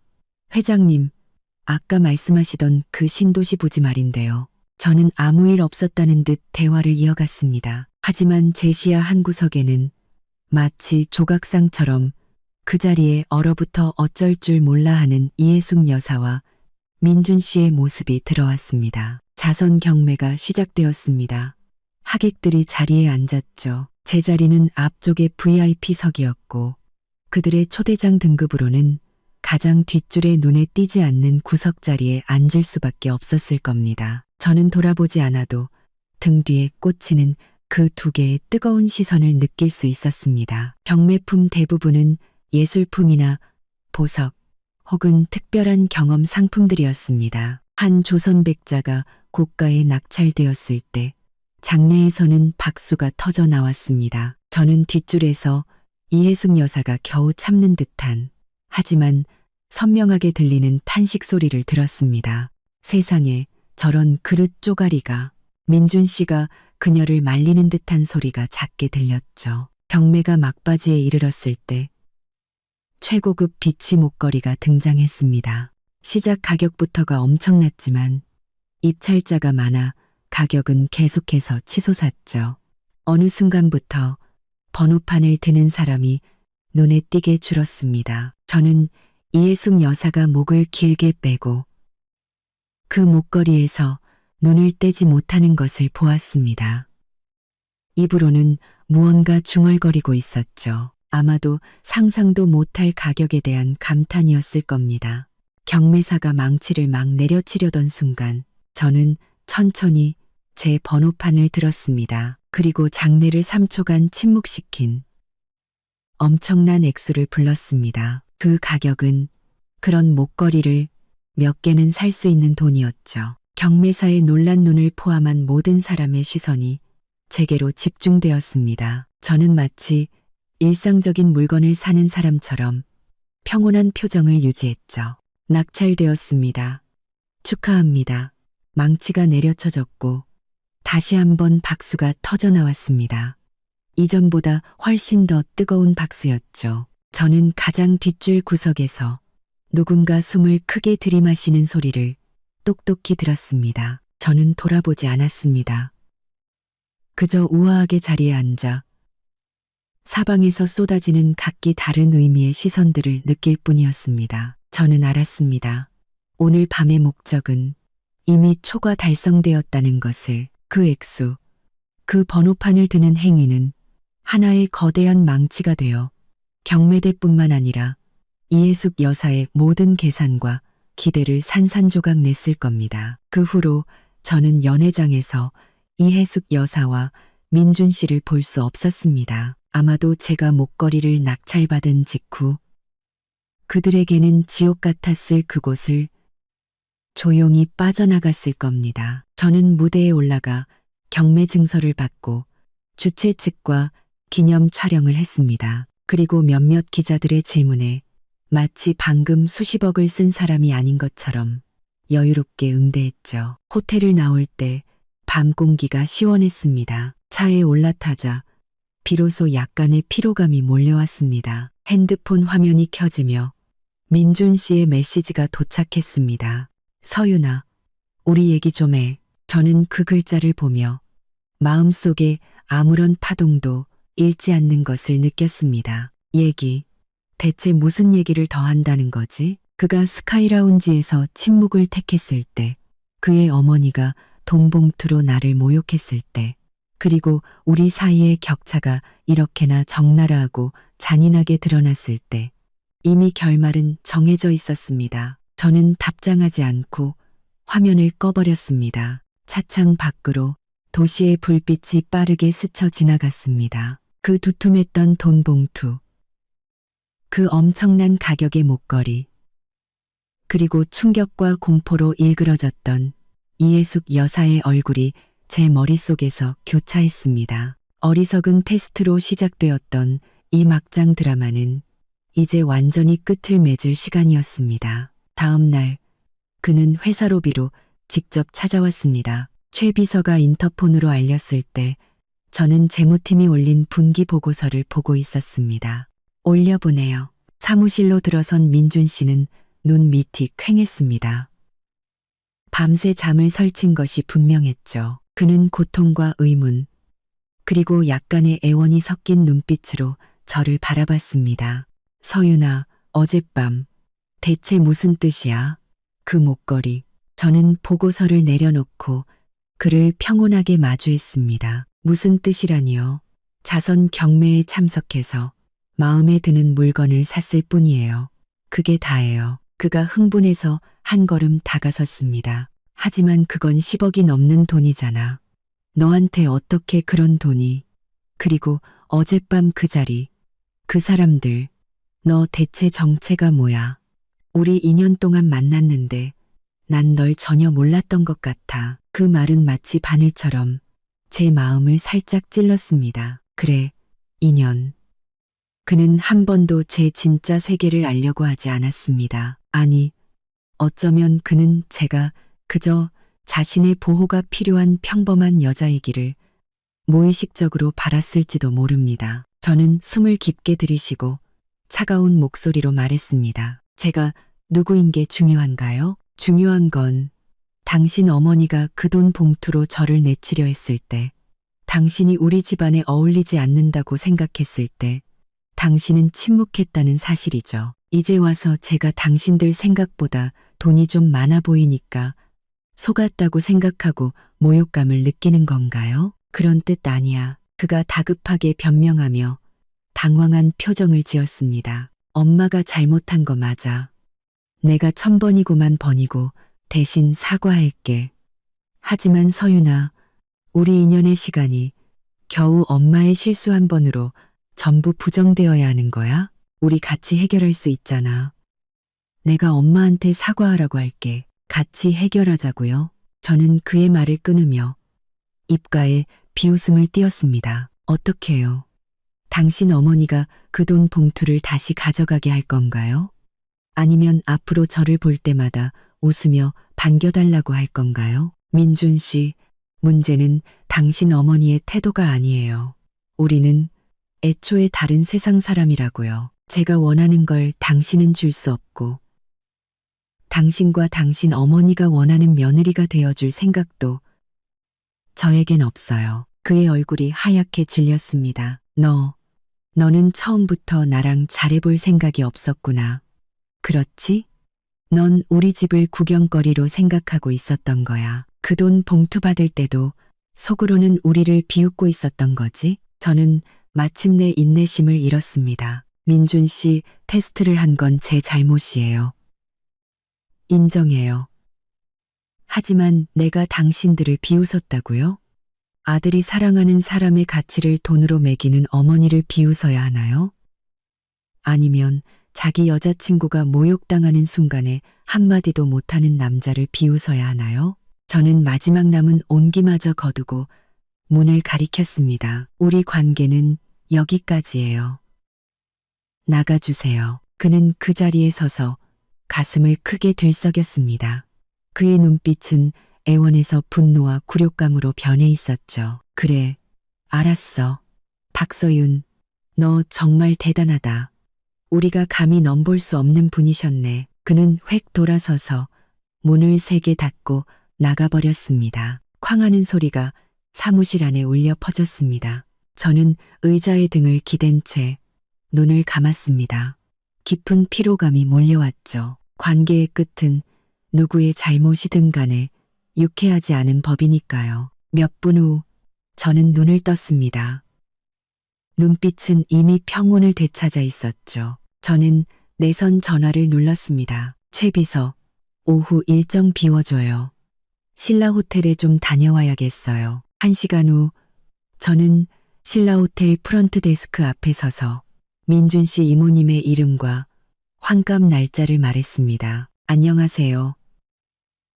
Speaker 1: 회장님, 아까 말씀하시던 그 신도시 부지 말인데요. 저는 아무 일 없었다는 듯 대화를 이어갔습니다. 하지만 제 시야 한 구석에는 마치 조각상처럼 그 자리에 얼어붙어 어쩔 줄 몰라 하는 이해숙 여사와 민준 씨의 모습이 들어왔습니다. 자선 경매가 시작되었습니다. 하객들이 자리에 앉았죠. 제 자리는 앞쪽의 VIP석이었고 그들의 초대장 등급으로는 가장 뒷줄에 눈에 띄지 않는 구석 자리에 앉을 수밖에 없었을 겁니다. 저는 돌아보지 않아도 등 뒤에 꽂히는 그 두 개의 뜨거운 시선을 느낄 수 있었습니다. 경매품 대부분은 예술품이나 보석 혹은 특별한 경험 상품들이었습니다. 한 조선백자가 고가에 낙찰되었을 때 장내에서는 박수가 터져 나왔습니다. 저는 뒷줄에서 이해숙 여사가 겨우 참는 듯한 하지만 선명하게 들리는 탄식 소리를 들었습니다. 세상에 저런 그릇 쪼가리가. 민준 씨가 그녀를 말리는 듯한 소리가 작게 들렸죠. 경매가 막바지에 이르렀을 때 최고급 비치 목걸이가 등장했습니다. 시작 가격부터가 엄청났지만 입찰자가 많아 가격은 계속해서 치솟았죠. 어느 순간부터 번호판을 드는 사람이 눈에 띄게 줄었습니다. 저는 이해숙 여사가 목을 길게 빼고 그 목걸이에서 눈을 떼지 못하는 것을 보았습니다. 입으로는 무언가 중얼거리고 있었죠. 아마도 상상도 못할 가격에 대한 감탄이었을 겁니다. 경매사가 망치를 막 내려치려던 순간 저는 천천히 제 번호판을 들었습니다. 그리고 장내를 3초간 침묵시킨 엄청난 액수를 불렀습니다. 그 가격은 그런 목걸이를 몇 개는 살 수 있는 돈이었죠. 경매사의 놀란 눈을 포함한 모든 사람의 시선이 제게로 집중되었습니다. 저는 마치 일상적인 물건을 사는 사람처럼 평온한 표정을 유지했죠. 낙찰되었습니다. 축하합니다. 망치가 내려쳐졌고 다시 한번 박수가 터져 나왔습니다. 이전보다 훨씬 더 뜨거운 박수였죠. 저는 가장 뒷줄 구석에서 누군가 숨을 크게 들이마시는 소리를 똑똑히 들었습니다. 저는 돌아보지 않았습니다. 그저 우아하게 자리에 앉아 사방에서 쏟아지는 각기 다른 의미의 시선들을 느낄 뿐이었습니다. 저는 알았습니다. 오늘 밤의 목적은 이미 초과 달성되었다는 것을. 그 액수, 그 번호판을 드는 행위는 하나의 거대한 망치가 되어 경매대뿐만 아니라 이해숙 여사의 모든 계산과 기대를 산산조각 냈을 겁니다. 그 후로 저는 연회장에서 이해숙 여사와 민준 씨를 볼 수 없었습니다. 아마도 제가 목걸이를 낙찰받은 직후 그들에게는 지옥 같았을 그곳을 조용히 빠져나갔을 겁니다. 저는 무대에 올라가 경매 증서를 받고 주최 측과 기념 촬영을 했습니다. 그리고 몇몇 기자들의 질문에 마치 방금 수십억을 쓴 사람이 아닌 것처럼 여유롭게 응대했죠. 호텔을 나올 때 밤 공기가 시원했습니다. 차에 올라타자 비로소 약간의 피로감이 몰려왔습니다. 핸드폰 화면이 켜지며 민준 씨의 메시지가 도착했습니다. 서윤아, 우리 얘기 좀 해. 저는 그 글자를 보며 마음속에 아무런 파동도 일지 않는 것을 느꼈습니다. 얘기. 대체 무슨 얘기를 더 한다는 거지? 그가 스카이라운지에서 침묵을 택했을 때, 그의 어머니가 돈봉투로 나를 모욕했을 때, 그리고 우리 사이의 격차가 이렇게나 적나라하고 잔인하게 드러났을 때 이미 결말은 정해져 있었습니다. 저는 답장하지 않고 화면을 꺼버렸습니다. 차창 밖으로 도시의 불빛이 빠르게 스쳐 지나갔습니다. 그 두툼했던 돈 봉투, 그 엄청난 가격의 목걸이, 그리고 충격과 공포로 일그러졌던 이예숙 여사의 얼굴이 제 머릿속에서 교차했습니다. 어리석은 테스트로 시작되었던 이 막장 드라마는 이제 완전히 끝을 맺을 시간이었습니다. 다음 날 그는 회사 로비로 직접 찾아왔습니다. 최 비서가 인터폰으로 알렸을 때 저는 재무팀이 올린 분기 보고서를 보고 있었습니다. 올려보내요. 사무실로 들어선 민준 씨는 눈 밑이 퀭했습니다. 밤새 잠을 설친 것이 분명했죠. 그는 고통과 의문, 그리고 약간의 애원이 섞인 눈빛으로 저를 바라봤습니다. 서윤아, 어젯밤 대체 무슨 뜻이야? 그 목걸이. 저는 보고서를 내려놓고 그를 평온하게 마주했습니다. 무슨 뜻이라니요? 자선 경매에 참석해서 마음에 드는 물건을 샀을 뿐이에요. 그게 다예요. 그가 흥분해서 한 걸음 다가섰습니다. 하지만 그건 10억이 넘는 돈이잖아. 너한테 어떻게 그런 돈이. 그리고 어젯밤 그 자리, 그 사람들, 너 대체 정체가 뭐야? 우리 2년 동안 만났는데 난 널 전혀 몰랐던 것 같아. 그 말은 마치 바늘처럼 제 마음을 살짝 찔렀습니다. 그래, 2년. 그는 한 번도 제 진짜 세계를 알려고 하지 않았습니다. 아니, 어쩌면 그는 제가 그저 자신의 보호가 필요한 평범한 여자이기를 무의식적으로 바랐을지도 모릅니다. 저는 숨을 깊게 들이쉬고 차가운 목소리로 말했습니다. 제가 누구인 게 중요한가요? 중요한 건 당신 어머니가 그 돈 봉투로 저를 내치려 했을 때, 당신이 우리 집안에 어울리지 않는다고 생각했을 때, 당신은 침묵했다는 사실이죠. 이제 와서 제가 당신들 생각보다 돈이 좀 많아 보이니까 속았다고 생각하고 모욕감을 느끼는 건가요? 그런 뜻 아니야. 그가 다급하게 변명하며 당황한 표정을 지었습니다. 엄마가 잘못한 거 맞아. 내가 1000번이고만 번이고 대신 사과할게. 하지만 서윤아, 우리 인연의 시간이 겨우 엄마의 실수 한 번으로 전부 부정되어야 하는 거야? 우리 같이 해결할 수 있잖아. 내가 엄마한테 사과하라고 할게. 같이 해결하자고요. 저는 그의 말을 끊으며 입가에 비웃음을 띄었습니다. 어떡해요? 당신 어머니가 그 돈 봉투를 다시 가져가게 할 건가요? 아니면 앞으로 저를 볼 때마다 웃으며 반겨달라고 할 건가요? 민준 씨, 문제는 당신 어머니의 태도가 아니에요. 우리는 애초에 다른 세상 사람이라고요. 제가 원하는 걸 당신은 줄 수 없고, 당신과 당신 어머니가 원하는 며느리가 되어줄 생각도 저에겐 없어요. 그의 얼굴이 하얗게 질렸습니다. 너는 처음부터 나랑 잘해볼 생각이 없었구나. 그렇지? 넌 우리 집을 구경거리로 생각하고 있었던 거야. 그 돈 봉투 받을 때도 속으로는 우리를 비웃고 있었던 거지? 저는 마침내 인내심을 잃었습니다. 민준 씨, 테스트를 한 건 제 잘못이에요. 인정해요. 하지만 내가 당신들을 비웃었다고요? 아들이 사랑하는 사람의 가치를 돈으로 매기는 어머니를 비웃어야 하나요? 아니면 자기 여자친구가 모욕당하는 순간에 한마디도 못하는 남자를 비웃어야 하나요? 저는 마지막 남은 온기마저 거두고 문을 가리켰습니다. 우리 관계는 여기까지예요. 나가주세요. 그는 그 자리에 서서 가슴을 크게 들썩였습니다. 그의 눈빛은 애원에서 분노와 굴욕감으로 변해 있었죠. 그래, 알았어. 박서윤, 너 정말 대단하다. 우리가 감히 넘볼 수 없는 분이셨네. 그는 획 돌아서서 문을 세게 닫고 나가버렸습니다. 쾅하는 소리가 사무실 안에 울려 퍼졌습니다. 저는 의자에 등을 기댄 채 눈을 감았습니다. 깊은 피로감이 몰려왔죠. 관계의 끝은 누구의 잘못이든 간에 유쾌하지 않은 법이니까요. 몇 분 후 저는 눈을 떴습니다. 눈빛은 이미 평온을 되찾아 있었죠. 저는 내선 전화를 눌렀습니다. 최 비서, 오후 일정 비워줘요. 신라 호텔에 좀 다녀와야겠어요. 1시간 후 저는 신라 호텔 프런트 데스크 앞에 서서 민준 씨 이모님의 이름과 환갑 날짜를 말했습니다. 안녕하세요.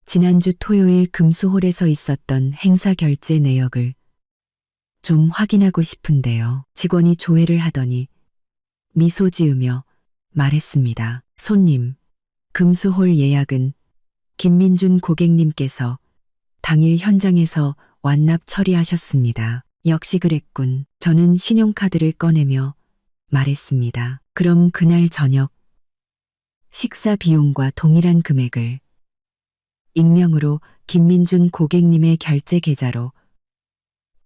Speaker 1: 지난주 토요일 금수홀에서 있었던 행사 결제 내역을 좀 확인하고 싶은데요. 직원이 조회를 하더니 미소 지으며 말했습니다. 손님, 금수홀 예약은 김민준 고객님께서 당일 현장에서 완납 처리하셨습니다. 역시 그랬군. 저는 신용카드를 꺼내며 말했습니다. 그럼 그날 저녁 식사 비용과 동일한 금액을 익명으로 김민준 고객님의 결제 계좌로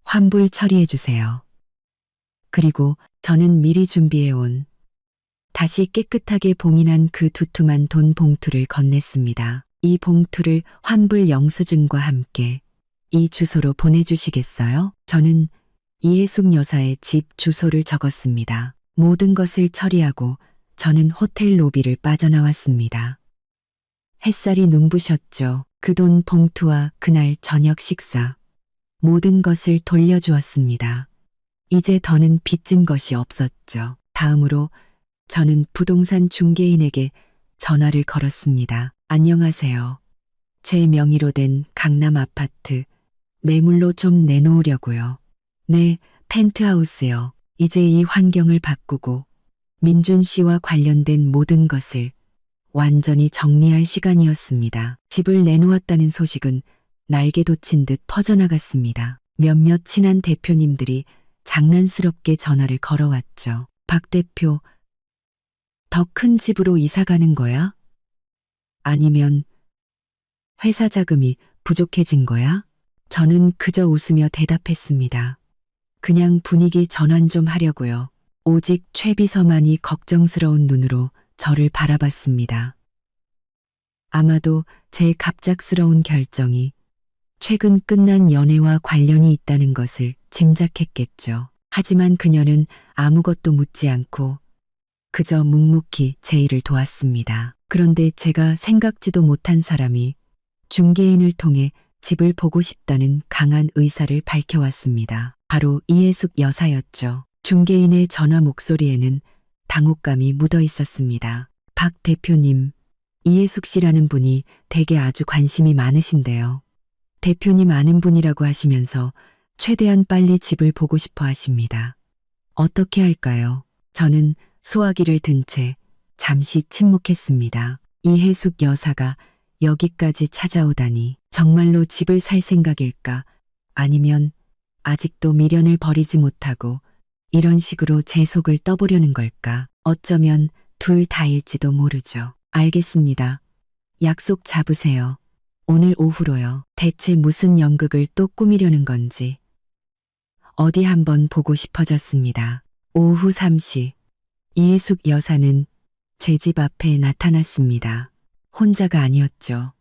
Speaker 1: 환불 처리해 주세요. 그리고 저는 미리 준비해온 다시 깨끗하게 봉인한 그 두툼한 돈 봉투를 건넸습니다. 이 봉투를 환불 영수증과 함께 이 주소로 보내주시겠어요? 저는 이해숙 여사의 집 주소를 적었습니다. 모든 것을 처리하고 저는 호텔 로비를 빠져나왔습니다. 햇살이 눈부셨죠. 그 돈 봉투와 그날 저녁 식사, 모든 것을 돌려주었습니다. 이제 더는 빚진 것이 없었죠. 다음으로 저는 부동산 중개인에게 전화를 걸었습니다. 안녕하세요. 제 명의로 된 강남 아파트 매물로 좀 내놓으려고요. 네, 펜트하우스요. 이제 이 환경을 바꾸고 민준 씨와 관련된 모든 것을 완전히 정리할 시간이었습니다. 집을 내놓았다는 소식은 날개 돋친 듯 퍼져나갔습니다. 몇몇 친한 대표님들이 장난스럽게 전화를 걸어왔죠. 박 대표, 더 큰 집으로 이사 가는 거야? 아니면 회사 자금이 부족해진 거야? 저는 그저 웃으며 대답했습니다. 그냥 분위기 전환 좀 하려고요. 오직 최 비서만이 걱정스러운 눈으로 저를 바라봤습니다. 아마도 제 갑작스러운 결정이 최근 끝난 연애와 관련이 있다는 것을 짐작했겠죠. 하지만 그녀는 아무것도 묻지 않고 그저 묵묵히 제 일을 도왔습니다. 그런데 제가 생각지도 못한 사람이 중개인을 통해 집을 보고 싶다는 강한 의사를 밝혀왔습니다. 바로 이해숙 여사였죠. 중개인의 전화 목소리에는 당혹감이 묻어 있었습니다. 박 대표님, 이해숙 씨라는 분이 되게 아주 관심이 많으신데요. 대표님 아는 분이라고 하시면서 최대한 빨리 집을 보고 싶어 하십니다. 어떻게 할까요? 저는 소화기를 든 채 잠시 침묵했습니다. 이해숙 여사가 여기까지 찾아오다니 정말로 집을 살 생각일까? 아니면 아직도 미련을 버리지 못하고 이런 식으로 제 속을 떠보려는 걸까? 어쩌면 둘 다일지도 모르죠. 알겠습니다. 약속 잡으세요. 오늘 오후로요. 대체 무슨 연극을 또 꾸미려는 건지. 어디 한번 보고 싶어졌습니다. 오후 3시 이해숙 여사는 제 집 앞에 나타났습니다. 혼자가 아니었죠.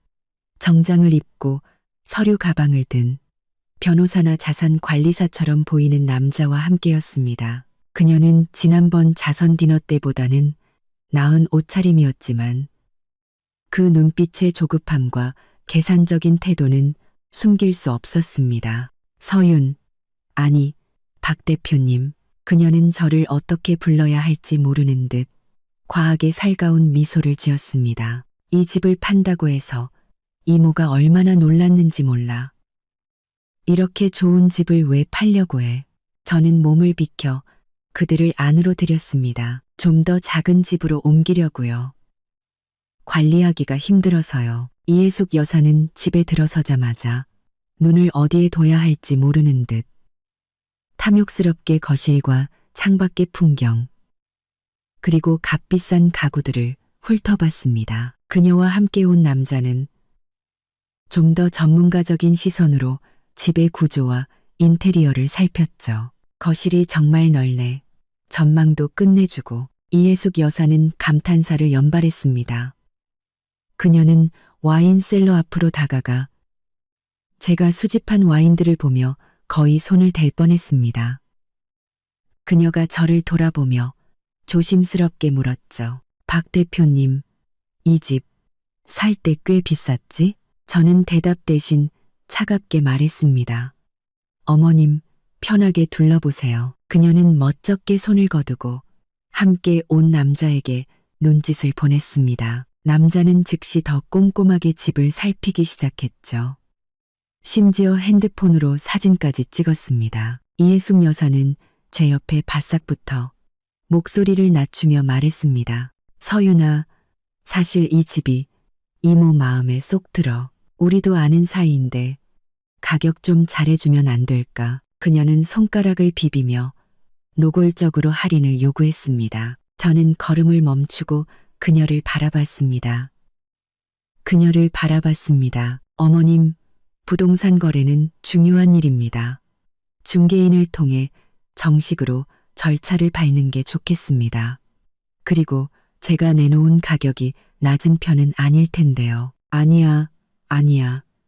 Speaker 1: 정장을 입고 서류 가방을 든 변호사나 자산 관리사처럼 보이는 남자와 함께였습니다. 그녀는 지난번 자선 디너 때보다는 나은 옷차림이었지만 그 눈빛의 조급함과 계산적인 태도는 숨길 수 없었습니다. 서윤, 아니, 박 대표님. 그녀는 저를 어떻게 불러야 할지 모르는 듯 과하게 살가운 미소를 지었습니다. 이 집을 판다고 해서 이모가 얼마나 놀랐는지 몰라. 이렇게 좋은 집을 왜 팔려고 해? 저는 몸을 비켜 그들을 안으로 들였습니다. 좀 더 작은 집으로 옮기려고요. 관리하기가 힘들어서요. 이해숙 여사는 집에 들어서자마자 눈을 어디에 둬야 할지 모르는 듯 탐욕스럽게 거실과 창밖의 풍경, 그리고 값비싼 가구들을 훑어봤습니다. 그녀와 함께 온 남자는 좀 더 전문가적인 시선으로 집의 구조와 인테리어를 살폈죠. 거실이 정말 넓네. 전망도 끝내주고. 이해숙 여사는 감탄사를 연발했습니다. 그녀는 와인 셀러 앞으로 다가가 제가 수집한 와인들을 보며 거의 손을 댈 뻔했습니다. 그녀가 저를 돌아보며 조심스럽게 물었죠. 박 대표님, 이 집 살 때 꽤 비쌌지? 저는 대답 대신 차갑게 말했습니다. 어머님, 편하게 둘러보세요. 그녀는 멋쩍게 손을 거두고 함께 온 남자에게 눈짓을 보냈습니다. 남자는 즉시 더 꼼꼼하게 집을 살피기 시작했죠. 심지어 핸드폰으로 사진까지 찍었습니다. 이해숙 여사는 제 옆에 바싹 붙어 목소리를 낮추며 말했습니다. 서윤아, 사실 이 집이 이모 마음에 쏙 들어. 우리도 아는 사이인데 가격 좀 잘해주면 안 될까? 그녀는 손가락을 비비며 노골적으로 할인을 요구했습니다. 저는 걸음을 멈추고 그녀를 바라봤습니다. 어머님, 부동산 거래는 중요한 일입니다. 중개인을 통해 정식으로 절차를 밟는 게 좋겠습니다. 그리고 제가 내놓은 가격이 낮은 편은 아닐 텐데요. 아니야,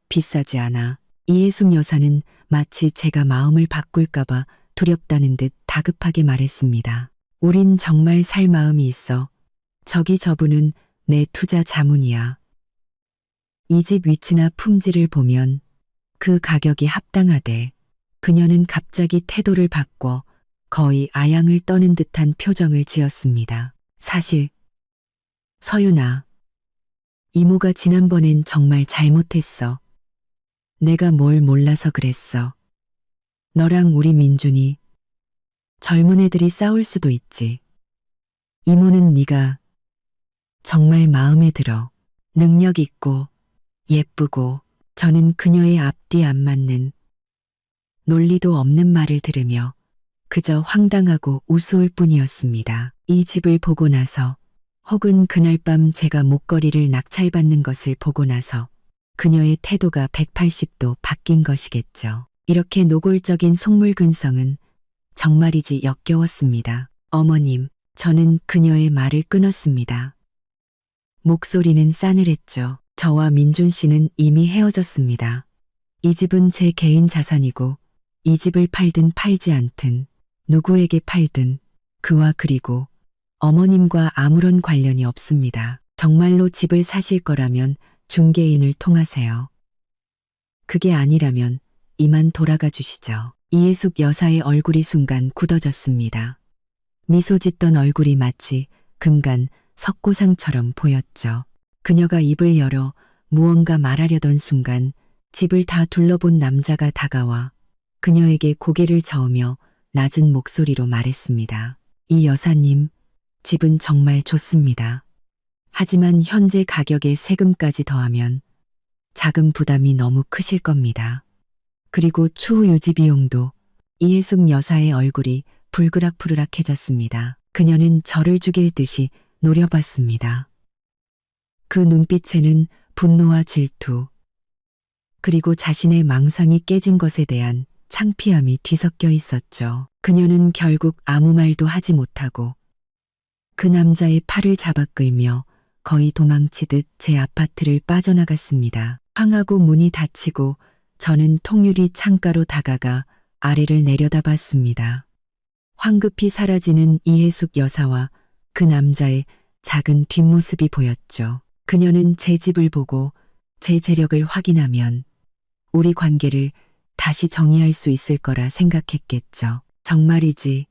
Speaker 1: 비싸지 않아. 이해숙 여사는 마치 제가 마음을 바꿀까봐 두렵다는 듯 다급하게 말했습니다. 우린 정말 살 마음이 있어. 저분은 내 투자 자문이야. 이 집 위치나 품질을 보면 그 가격이 합당하대. 그녀는 갑자기 태도를 바꿔 거의 아양을 떠는 듯한 표정을 지었습니다. 사실 서윤아, 이모가 지난번엔 정말 잘못했어. 내가 뭘 몰라서 그랬어. 너랑 우리 민준이 젊은 애들이 싸울 수도 있지. 이모는 네가 정말 마음에 들어. 능력 있고 예쁘고. 저는 그녀의 앞뒤 안 맞는 논리도 없는 말을 들으며 그저 황당하고 우스울 뿐이었습니다. 이 집을 보고 나서 혹은 그날 밤 제가 목걸이를 낙찰받는 것을 보고 나서 그녀의 태도가 180도 바뀐 것이겠죠. 이렇게 노골적인 속물 근성은 정말이지 역겨웠습니다. 어머님, 저는 그녀의 말을 끊었습니다. 목소리는 싸늘했죠. 저와 민준 씨는 이미 헤어졌습니다. 이 집은 제 개인 자산이고 이 집을 팔든 팔지 않든 누구에게 팔든 그와 그리고 어머님과 아무런 관련이 없습니다. 정말로 집을 사실 거라면 중개인을 통하세요. 그게 아니라면 이만 돌아가 주시죠. 이해숙 여사의 얼굴이 순간 굳어졌습니다. 미소 짓던 얼굴이 마치 금간 석고상처럼 보였죠. 그녀가 입을 열어 무언가 말하려던 순간 집을 다 둘러본 남자가 다가와 그녀에게 고개를 저으며 낮은 목소리로 말했습니다. 이 여사님, 집은 정말 좋습니다. 하지만 현재 가격에 세금까지 더하면 자금 부담이 너무 크실 겁니다. 그리고 추후 유지 비용도. 이해숙 여사의 얼굴이 불그락불그락해졌습니다. 그녀는 저를 죽일 듯이 노려봤습니다. 그 눈빛에는 분노와 질투, 그리고 자신의 망상이 깨진 것에 대한 창피함이 뒤섞여 있었죠. 그녀는 결국 아무 말도 하지 못하고 그 남자의 팔을 잡아 끌며 거의 도망치듯 제 아파트를 빠져나갔습니다. 황하고 문이 닫히고 저는 통유리 창가로 다가가 아래를 내려다봤습니다. 황급히 사라지는 이해숙 여사와 그 남자의 작은 뒷모습이 보였죠. 그녀는 제 집을 보고 제 재력을 확인하면 우리 관계를 다시 정의할 수 있을 거라 생각했겠죠. 정말이지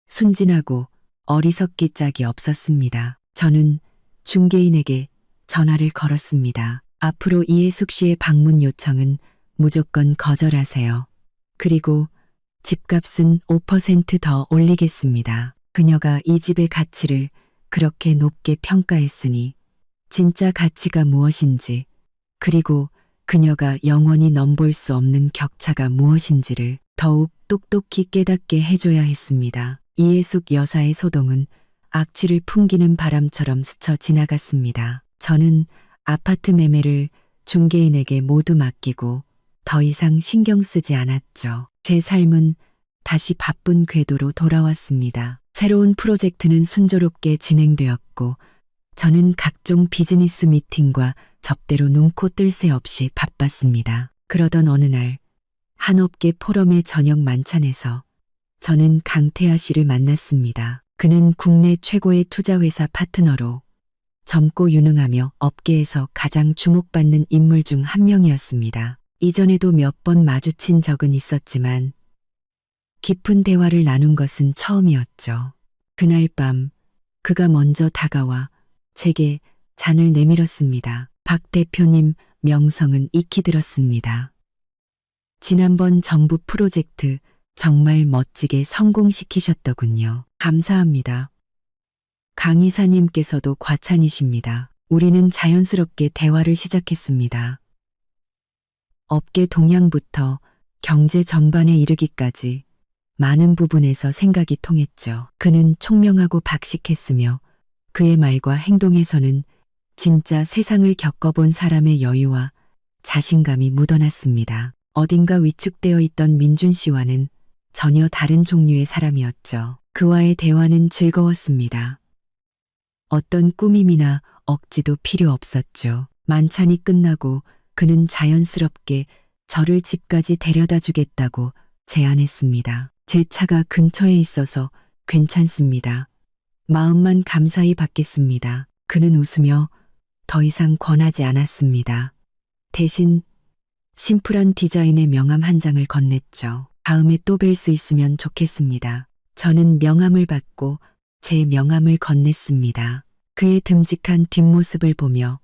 Speaker 1: 순진하고 어리석기 짝이 없었습니다. 저는 중개인에게 전화를 걸었습니다. 앞으로 이해숙 씨의 방문 요청은 무조건 거절하세요. 그리고 집값은 5% 더 올리겠습니다. 그녀가 이 집의 가치를 그렇게 높게 평가했으니 진짜 가치가 무엇인지, 그리고 그녀가 영원히 넘볼 수 없는 격차가 무엇인지를 더욱 똑똑히 깨닫게 해줘야 했습니다. 이해숙 여사의 소동은 악취를 풍기는 바람처럼 스쳐 지나갔습니다. 저는 아파트 매매를 중개인에게 모두 맡기고 더 이상 신경 쓰지 않았죠. 제 삶은 다시 바쁜 궤도로 돌아왔습니다. 새로운 프로젝트는 순조롭게 진행되었고 저는 각종 비즈니스 미팅과 접대로 눈코 뜰 새 없이 바빴습니다. 그러던 어느 날 한업계 포럼의 저녁 만찬에서 저는 강태하 씨를 만났습니다. 그는 국내 최고의 투자회사 파트너로 젊고 유능하며 업계에서 가장 주목받는 인물 중 한 명이었습니다. 이전에도 몇 번 마주친 적은 있었지만 깊은 대화를 나눈 것은 처음이었죠. 그날 밤 그가 먼저 다가와 제게 잔을 내밀었습니다. 박 대표님 명성은 익히 들었습니다. 지난번 정부 프로젝트 정말 멋지게 성공시키셨더군요. 감사합니다. 강 이사님께서도 과찬이십니다. 우리는 자연스럽게 대화를 시작했습니다. 업계 동향부터 경제 전반에 이르기까지 많은 부분에서 생각이 통했죠. 그는 총명하고 박식했으며 그의 말과 행동에서는 진짜 세상을 겪어본 사람의 여유와 자신감이 묻어났습니다. 어딘가 위축되어 있던 민준 씨와는 전혀 다른 종류의 사람이었죠. 그와의 대화는 즐거웠습니다. 어떤 꾸밈이나 억지도 필요 없었죠. 만찬이 끝나고 그는 자연스럽게 저를 집까지 데려다 주겠다고 제안했습니다. 제 차가 근처에 있어서 괜찮습니다. 마음만 감사히 받겠습니다. 그는 웃으며 더 이상 권하지 않았습니다. 대신 심플한 디자인의 명함 한 장을 건넸죠. 다음에 또 뵐 수 있으면 좋겠습니다. 저는 명함을 받고 제 명함을 건넸습니다. 그의 듬직한 뒷모습을 보며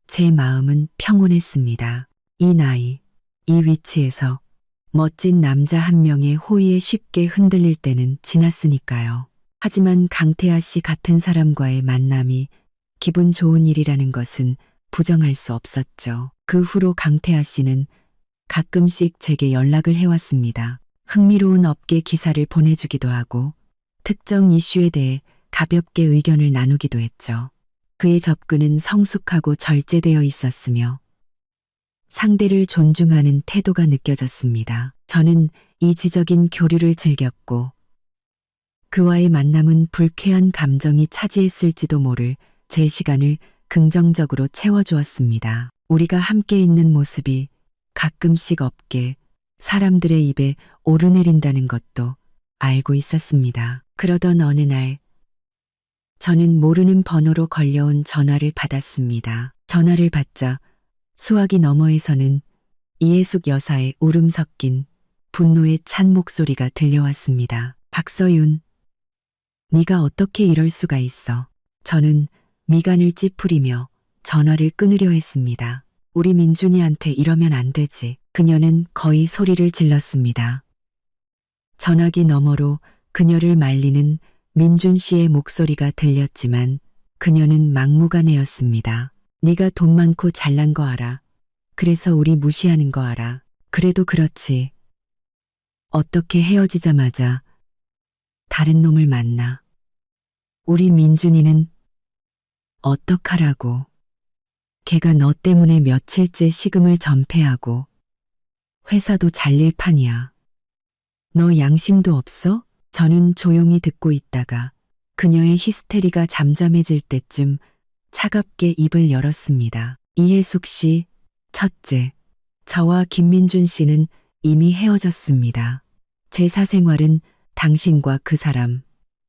Speaker 1: 제 마음은 평온했습니다. 이 나이, 이 위치에서 멋진 남자 한 명의 호의에 쉽게 흔들릴 때는 지났으니까요. 하지만 강태하 씨 같은 사람과의 만남이 기분 좋은 일이라는 것은 부정할 수 없었죠. 그 후로 강태하 씨는 가끔씩 제게 연락을 해왔습니다. 흥미로운 업계 기사를 보내주기도 하고 특정 이슈에 대해 가볍게 의견을 나누기도 했죠. 그의 접근은 성숙하고 절제되어 있었으며 상대를 존중하는 태도가 느껴졌습니다. 저는 이지적인 교류를 즐겼고 그와의 만남은 불쾌한 감정이 차지했을지도 모를 제 시간을 긍정적으로 채워주었습니다. 우리가 함께 있는 모습이 가끔씩 업계 사람들의 입에 오르내린다는 것도 알고 있었습니다. 그러던 어느 날 저는 모르는 번호로 걸려온 전화를 받았습니다. 전화를 받자 수화기 너머에서는 이해숙 여사의 울음 섞인 분노에 찬 목소리가 들려왔습니다. 박서윤, 네가 어떻게 이럴 수가 있어. 저는 미간을 찌푸리며 전화를 끊으려 했습니다. 우리 민준이한테 이러면 안 되지. 그녀는 거의 소리를 질렀습니다. 전화기 너머로 그녀를 말리는 민준 씨의 목소리가 들렸지만 그녀는 막무가내였습니다. 네가 돈 많고 잘난 거 알아. 그래서 우리 무시하는 거 알아. 그래도 그렇지. 어떻게 헤어지자마자 다른 놈을 만나. 우리 민준이는 어떡하라고. 걔가 너 때문에 며칠째 식음을 전폐하고 회사도 잘릴 판이야. 너 양심도 없어? 저는 조용히 듣고 있다가 그녀의 히스테리가 잠잠해질 때쯤 차갑게 입을 열었습니다. 이해숙 씨, 첫째, 저와 김민준 씨는 이미 헤어졌습니다. 제 사생활은 당신과 그 사람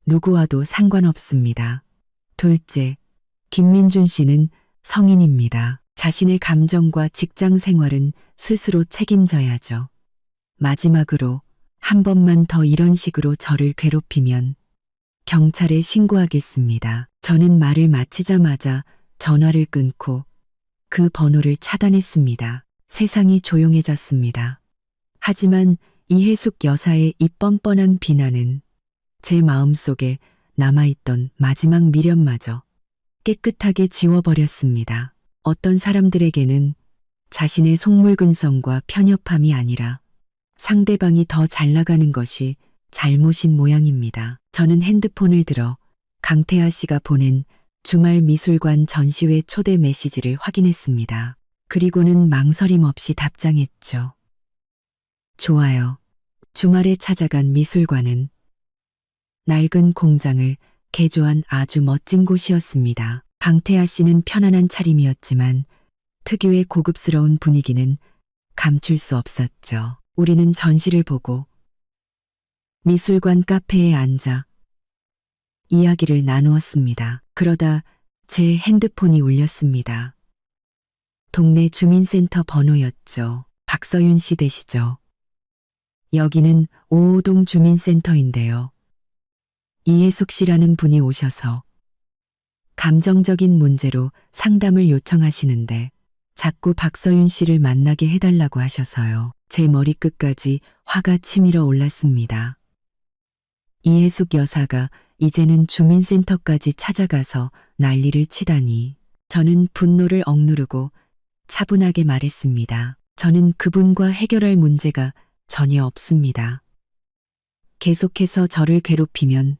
Speaker 1: 누구와도 상관없습니다. 둘째, 김민준 씨는 성인입니다. 자신의 감정과 직장 생활은 스스로 책임져야죠. 마지막으로 한 번만 더 이런 식으로 저를 괴롭히면 경찰에 신고하겠습니다. 저는 말을 마치자마자 전화를 끊고 그 번호를 차단했습니다. 세상이 조용해졌습니다. 하지만 이해숙 여사의 이 뻔뻔한 비난은 제 마음속에 남아있던 마지막 미련마저 깨끗하게 지워버렸습니다. 어떤 사람들에게는 자신의 속물근성과 편협함이 아니라 상대방이 더 잘 나가는 것이 잘못인 모양입니다. 저는 핸드폰을 들어 강태하 씨가 보낸 주말 미술관 전시회 초대 메시지를 확인했습니다. 그리고는 망설임 없이 답장했죠. 좋아요. 주말에 찾아간 미술관은 낡은 공장을 개조한 아주 멋진 곳이었습니다. 강태하 씨는 편안한 차림이었지만 특유의 고급스러운 분위기는 감출 수 없었죠. 우리는 전시를 보고 미술관 카페에 앉아 이야기를 나누었습니다. 그러다 제 핸드폰이 울렸습니다. 동네 주민센터 번호였죠. 박서윤 씨 되시죠? 여기는 5호동 주민센터인데요. 이해숙 씨라는 분이 오셔서 감정적인 문제로 상담을 요청하시는데 자꾸 박서윤 씨를 만나게 해달라고 하셔서요. 제 머리끝까지 화가 치밀어 올랐습니다. 이해숙 여사가 이제는 주민센터까지 찾아가서 난리를 치다니. 저는 분노를 억누르고 차분하게 말했습니다. 저는 그분과 해결할 문제가 전혀 없습니다. 계속해서 저를 괴롭히면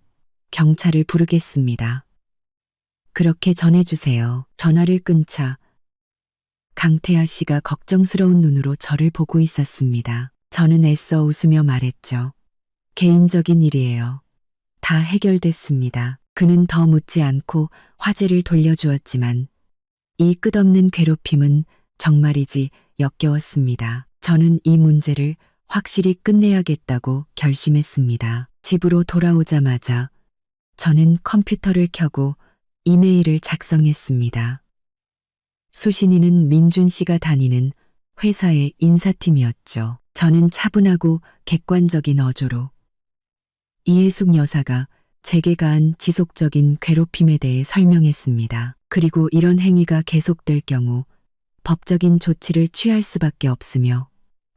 Speaker 1: 경찰을 부르겠습니다. 그렇게 전해주세요. 전화를 끊자 강태아 씨가 걱정스러운 눈으로 저를 보고 있었습니다. 저는 애써 웃으며 말했죠. 개인적인 일이에요. 다 해결됐습니다. 그는 더 묻지 않고 화제를 돌려주었지만 이 끝없는 괴롭힘은 정말이지 역겨웠습니다. 저는 이 문제를 확실히 끝내야겠다고 결심했습니다. 집으로 돌아오자마자 저는 컴퓨터를 켜고 이메일을 작성했습니다. 수신이는 민준 씨가 다니는 회사의 인사팀이었죠. 저는 차분하고 객관적인 어조로 이해숙 여사가 제게 가한 지속적인 괴롭힘에 대해 설명했습니다. 그리고 이런 행위가 계속될 경우 법적인 조치를 취할 수밖에 없으며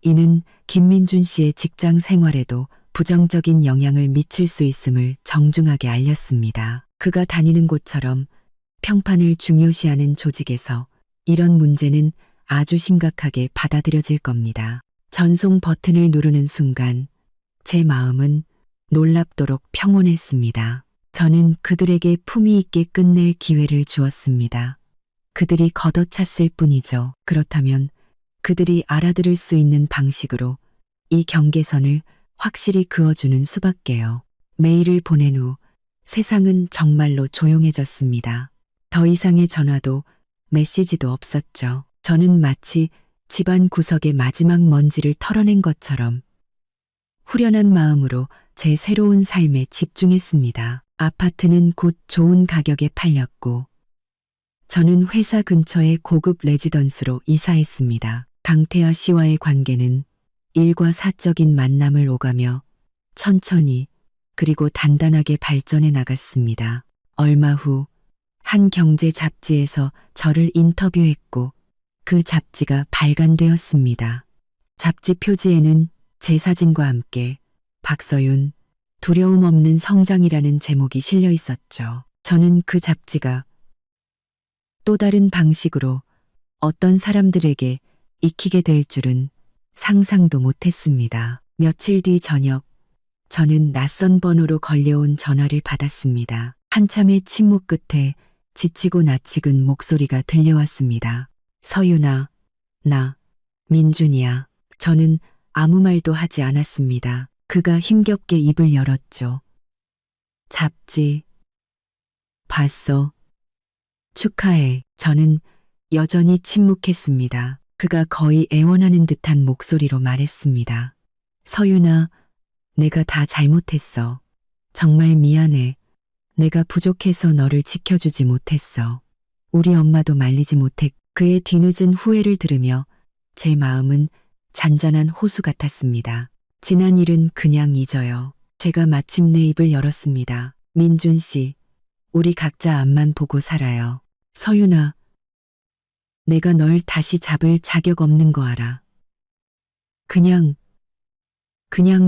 Speaker 1: 이는 김민준 씨의 직장 생활에도 부정적인 영향을 미칠 수 있음을 정중하게 알렸습니다. 그가 다니는 곳처럼 평판을 중요시하는 조직에서 이런 문제는 아주 심각하게 받아들여질 겁니다. 전송 버튼을 누르는 순간 제 마음은 놀랍도록 평온했습니다. 저는 그들에게 품위 있게 끝낼 기회를 주었습니다. 그들이 걷어찼을 뿐이죠. 그렇다면 그들이 알아들을 수 있는 방식으로 이 경계선을 확실히 그어주는 수밖에요. 메일을 보낸 후 세상은 정말로 조용해졌습니다. 더 이상의 전화도 메시지도 없었죠. 저는 마치 집안 구석의 마지막 먼지를 털어낸 것처럼 후련한 마음으로 제 새로운 삶에 집중했습니다. 아파트는 곧 좋은 가격에 팔렸고 저는 회사 근처의 고급 레지던스로 이사했습니다. 강태아 씨와의 관계는 일과 사적인 만남을 오가며 천천히 그리고 단단하게 발전해 나갔습니다. 얼마 후 한 경제 잡지에서 저를 인터뷰했고 그 잡지가 발간되었습니다. 잡지 표지에는 제 사진과 함께 박서윤, 두려움 없는 성장이라는 제목이 실려 있었죠. 저는 그 잡지가 또 다른 방식으로 어떤 사람들에게 익히게 될 줄은 상상도 못했습니다. 며칠 뒤 저녁, 저는 낯선 번호로 걸려온 전화를 받았습니다. 한참의 침묵 끝에 지치고 낯익은 목소리가 들려왔습니다. 서윤아, 나 민준이야. 저는 아무 말도 하지 않았습니다. 그가 힘겹게 입을 열었죠. 잡지 봤어. 축하해. 저는 여전히 침묵했습니다. 그가 거의 애원하는 듯한 목소리로 말했습니다. 서윤아, 내가 다 잘못했어. 정말 미안해. 내가 부족해서 너를 지켜주지 못했어. 우리 엄마도 말리지 못했. 그의 뒤늦은 후회를 들으며 제 마음은 잔잔한 호수 같았습니다. 지난 일은 그냥 잊어요. 제가 마침내 입을 열었습니다. 민준 씨, 우리 각자 앞만 보고 살아요. 서윤아, 내가 널 다시 잡을 자격 없는 거 알아. 그냥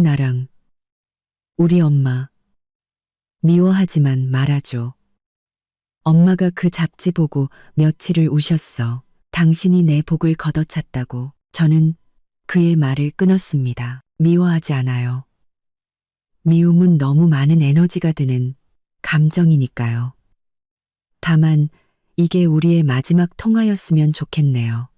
Speaker 1: 나랑 우리 엄마 미워하지만 말아줘. 엄마가 그 잡지 보고 며칠을 우셨어. 당신이 내 복을 걷어찼다고. 저는 그의 말을 끊었습니다. 미워하지 않아요. 미움은 너무 많은 에너지가 드는 감정이니까요. 다만 이게 우리의 마지막 통화였으면 좋겠네요.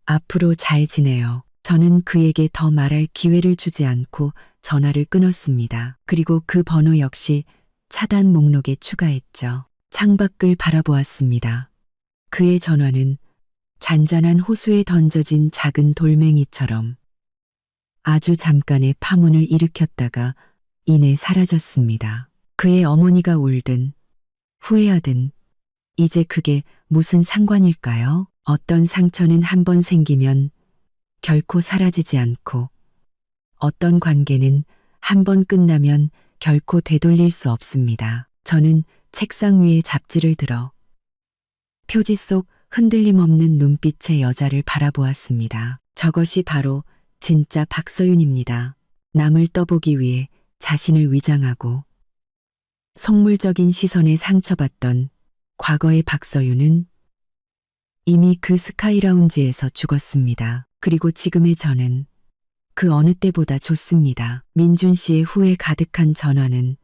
Speaker 1: 앞으로 잘 지내요. 저는 그에게 더 말할 기회를 주지 않고 전화를 끊었습니다. 그리고 그 번호 역시 차단 목록에 추가했죠. 창밖을 바라보았습니다. 그의 전화는 잔잔한 호수에 던져진 작은 돌멩이처럼 아주 잠깐의 파문을 일으켰다가 이내 사라졌습니다. 그의 어머니가 울든 후회하든 이제 그게 무슨 상관일까요? 어떤 상처는 한 번 생기면 결코 사라지지 않고 어떤 관계는 한 번 끝나면 결코 되돌릴 수 없습니다. 저는 책상 위에 잡지를 들어 표지 속 흔들림 없는 눈빛의 여자를 바라보았습니다. 저것이 바로 진짜 박서윤입니다. 남을 떠보기 위해 자신을 위장하고 속물적인 시선에 상처받던 과거의 박서윤은 이미 그 스카이라운지에서 죽었습니다. 그리고 지금의 저는 그 어느 때보다 좋습니다. 민준 씨의 후회 가득한 전화는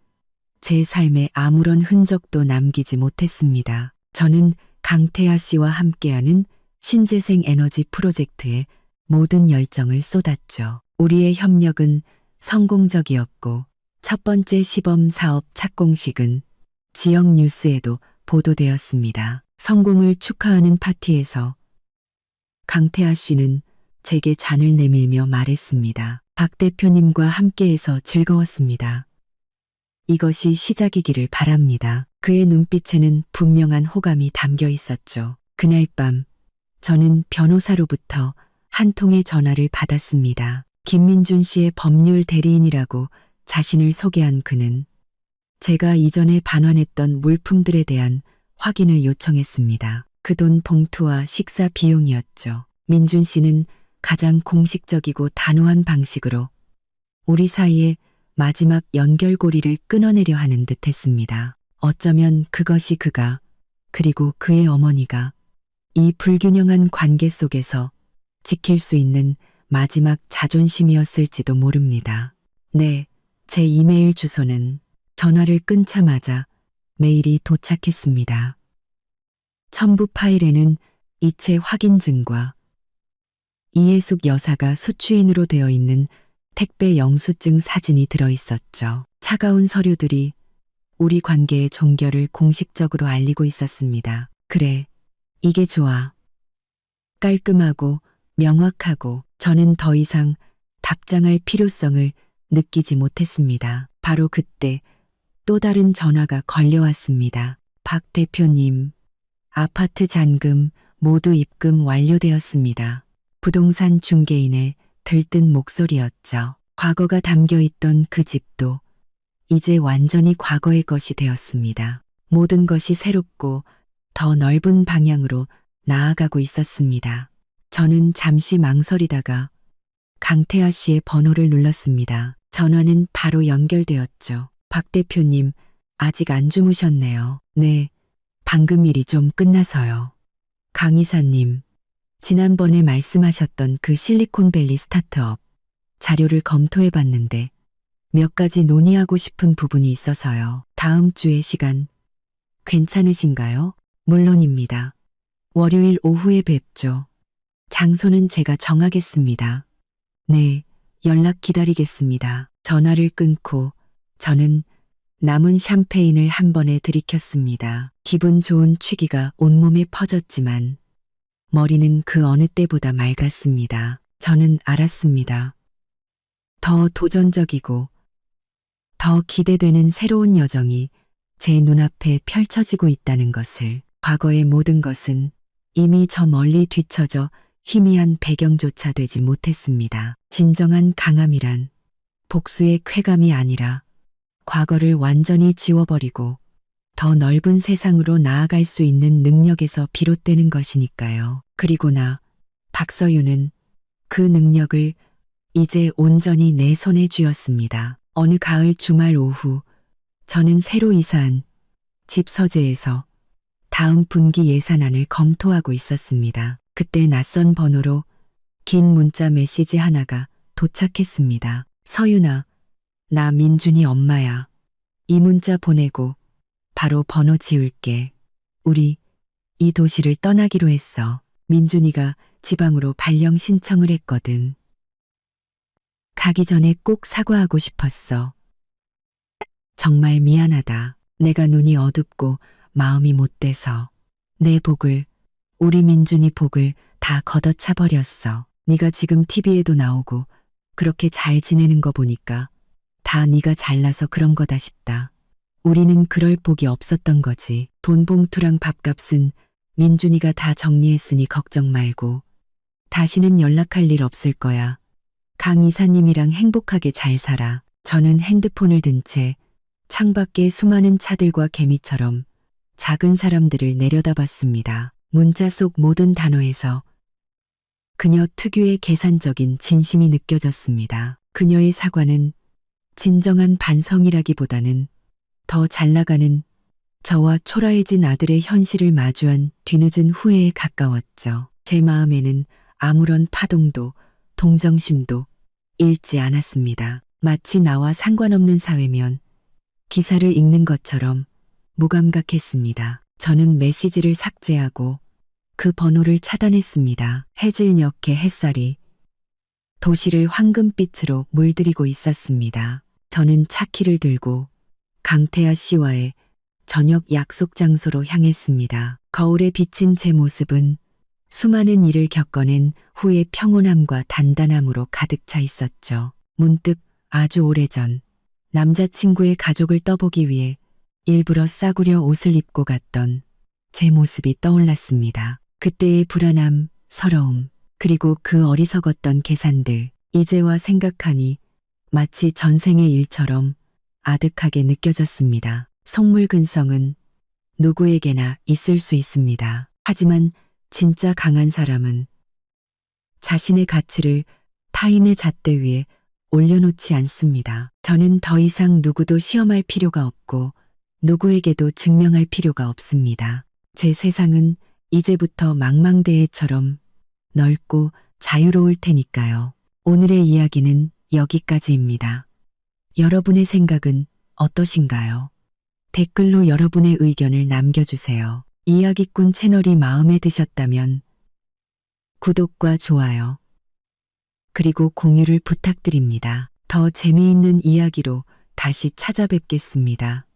Speaker 1: 제 삶에 아무런 흔적도 남기지 못했습니다. 저는 강태하 씨와 함께하는 신재생 에너지 프로젝트에 모든 열정을 쏟았죠. 우리의 협력은 성공적이었고 첫 번째 시범 사업 착공식은 지역 뉴스에도 보도되었습니다. 성공을 축하하는 파티에서 강태하 씨는 제게 잔을 내밀며 말했습니다. 박 대표님과 함께해서 즐거웠습니다. 이것이 시작이기를 바랍니다. 그의 눈빛에는 분명한 호감이 담겨 있었죠. 그날 밤 저는 변호사로부터 한 통의 전화를 받았습니다. 김민준 씨의 법률 대리인이라고 자신을 소개한 그는 제가 이전에 반환했던 물품들에 대한 확인을 요청했습니다. 그 돈 봉투와 식사 비용이었죠. 민준 씨는 가장 공식적이고 단호한 방식으로 우리 사이에 마지막 연결고리를 끊어내려 하는 듯 했습니다. 어쩌면 그것이 그가 그리고 그의 어머니가 이 불균형한 관계 속에서 지킬 수 있는 마지막 자존심이었을지도 모릅니다. 네, 제 이메일 주소는 전화를 끊자마자 메일이 도착했습니다. 첨부 파일에는 이체 확인증과 이해숙 여사가 수취인으로 되어 있는 택배 영수증 사진이 들어 있었죠. 차가운 서류들이 우리 관계의 종결을 공식적으로 알리고 있었습니다. 그래, 이게 좋아. 깔끔하고 명확하고 저는 더 이상 답장할 필요성을 느끼지 못했습니다. 바로 그때 또 다른 전화가 걸려왔습니다. 박 대표님, 아파트 잔금 모두 입금 완료되었습니다. 부동산 중개인의 들뜬 목소리였죠. 과거가 담겨있던 그 집도 이제 완전히 과거의 것이 되었습니다. 모든 것이 새롭고 더 넓은 방향으로 나아가고 있었습니다. 저는 잠시 망설이다가 강태하 씨의 번호를 눌렀습니다. 전화는 바로 연결되었죠. 박 대표님, 아직 안 주무셨네요. 네, 방금 일이 좀 끝나서요. 강 이사님, 지난번에 말씀하셨던 그 실리콘밸리 스타트업 자료를 검토해 봤는데 몇 가지 논의하고 싶은 부분이 있어서요. 다음 주에 시간 괜찮으신가요? 물론입니다. 월요일 오후에 뵙죠. 장소는 제가 정하겠습니다. 네, 연락 기다리겠습니다. 전화를 끊고 저는 남은 샴페인을 한 번에 들이켰습니다. 기분 좋은 취기가 온몸에 퍼졌지만 머리는 그 어느 때보다 맑았습니다. 저는 알았습니다. 더 도전적이고 더 기대되는 새로운 여정이 제 눈앞에 펼쳐지고 있다는 것을. 과거의 모든 것은 이미 저 멀리 뒤처져 희미한 배경조차 되지 못했습니다. 진정한 강함이란 복수의 쾌감이 아니라 과거를 완전히 지워버리고 더 넓은 세상으로 나아갈 수 있는 능력에서 비롯되는 것이니까요. 그리고 나, 박서윤은 그 능력을 이제 온전히 내 손에 쥐었습니다. 어느 가을 주말 오후, 저는 새로 이사한 집 서재에서 다음 분기 예산안을 검토하고 있었습니다. 그때 낯선 번호로 긴 문자 메시지 하나가 도착했습니다. 서윤아, 나 민준이 엄마야. 이 문자 보내고 바로 번호 지울게. 우리 이 도시를 떠나기로 했어. 민준이가 지방으로 발령 신청을 했거든. 가기 전에 꼭 사과하고 싶었어. 정말 미안하다. 내가 눈이 어둡고 마음이 못돼서 내 복을, 우리 민준이 복을 다 걷어차 버렸어. 네가 지금 TV에도 나오고 그렇게 잘 지내는 거 보니까 다 네가 잘나서 그런 거다 싶다. 우리는 그럴 복이 없었던 거지. 돈 봉투랑 밥값은 민준이가 다 정리했으니 걱정 말고. 다시는 연락할 일 없을 거야. 강 이사님이랑 행복하게 잘 살아. 저는 핸드폰을 든 채 창밖에 수많은 차들과 개미처럼 작은 사람들을 내려다봤습니다. 문자 속 모든 단어에서 그녀 특유의 계산적인 진심이 느껴졌습니다. 그녀의 사과는 진정한 반성이라기보다는 더 잘나가는 저와 초라해진 아들의 현실을 마주한 뒤늦은 후회에 가까웠죠. 제 마음에는 아무런 파동도 동정심도 일지 않았습니다. 마치 나와 상관없는 사회면 기사를 읽는 것처럼 무감각했습니다. 저는 메시지를 삭제하고 그 번호를 차단했습니다. 해질녘의 햇살이 도시를 황금빛으로 물들이고 있었습니다. 저는 차키를 들고 강태아 씨와의 저녁 약속 장소로 향했습니다. 거울에 비친 제 모습은 수많은 일을 겪어낸 후의 평온함과 단단함으로 가득 차 있었죠. 문득 아주 오래전 남자친구의 가족을 떠보기 위해 일부러 싸구려 옷을 입고 갔던 제 모습이 떠올랐습니다. 그때의 불안함, 서러움, 그리고 그 어리석었던 계산들, 이제와 생각하니 마치 전생의 일처럼 아득하게 느껴졌습니다. 속물근성은 누구에게나 있을 수 있습니다. 하지만 진짜 강한 사람은 자신의 가치를 타인의 잣대 위에 올려놓지 않습니다. 저는 더 이상 누구도 시험할 필요가 없고 누구에게도 증명할 필요가 없습니다. 제 세상은 이제부터 망망대해처럼 넓고 자유로울 테니까요. 오늘의 이야기는 여기까지입니다. 여러분의 생각은 어떠신가요? 댓글로 여러분의 의견을 남겨주세요. 이야기꾼 채널이 마음에 드셨다면 구독과 좋아요, 그리고 공유를 부탁드립니다. 더 재미있는 이야기로 다시 찾아뵙겠습니다.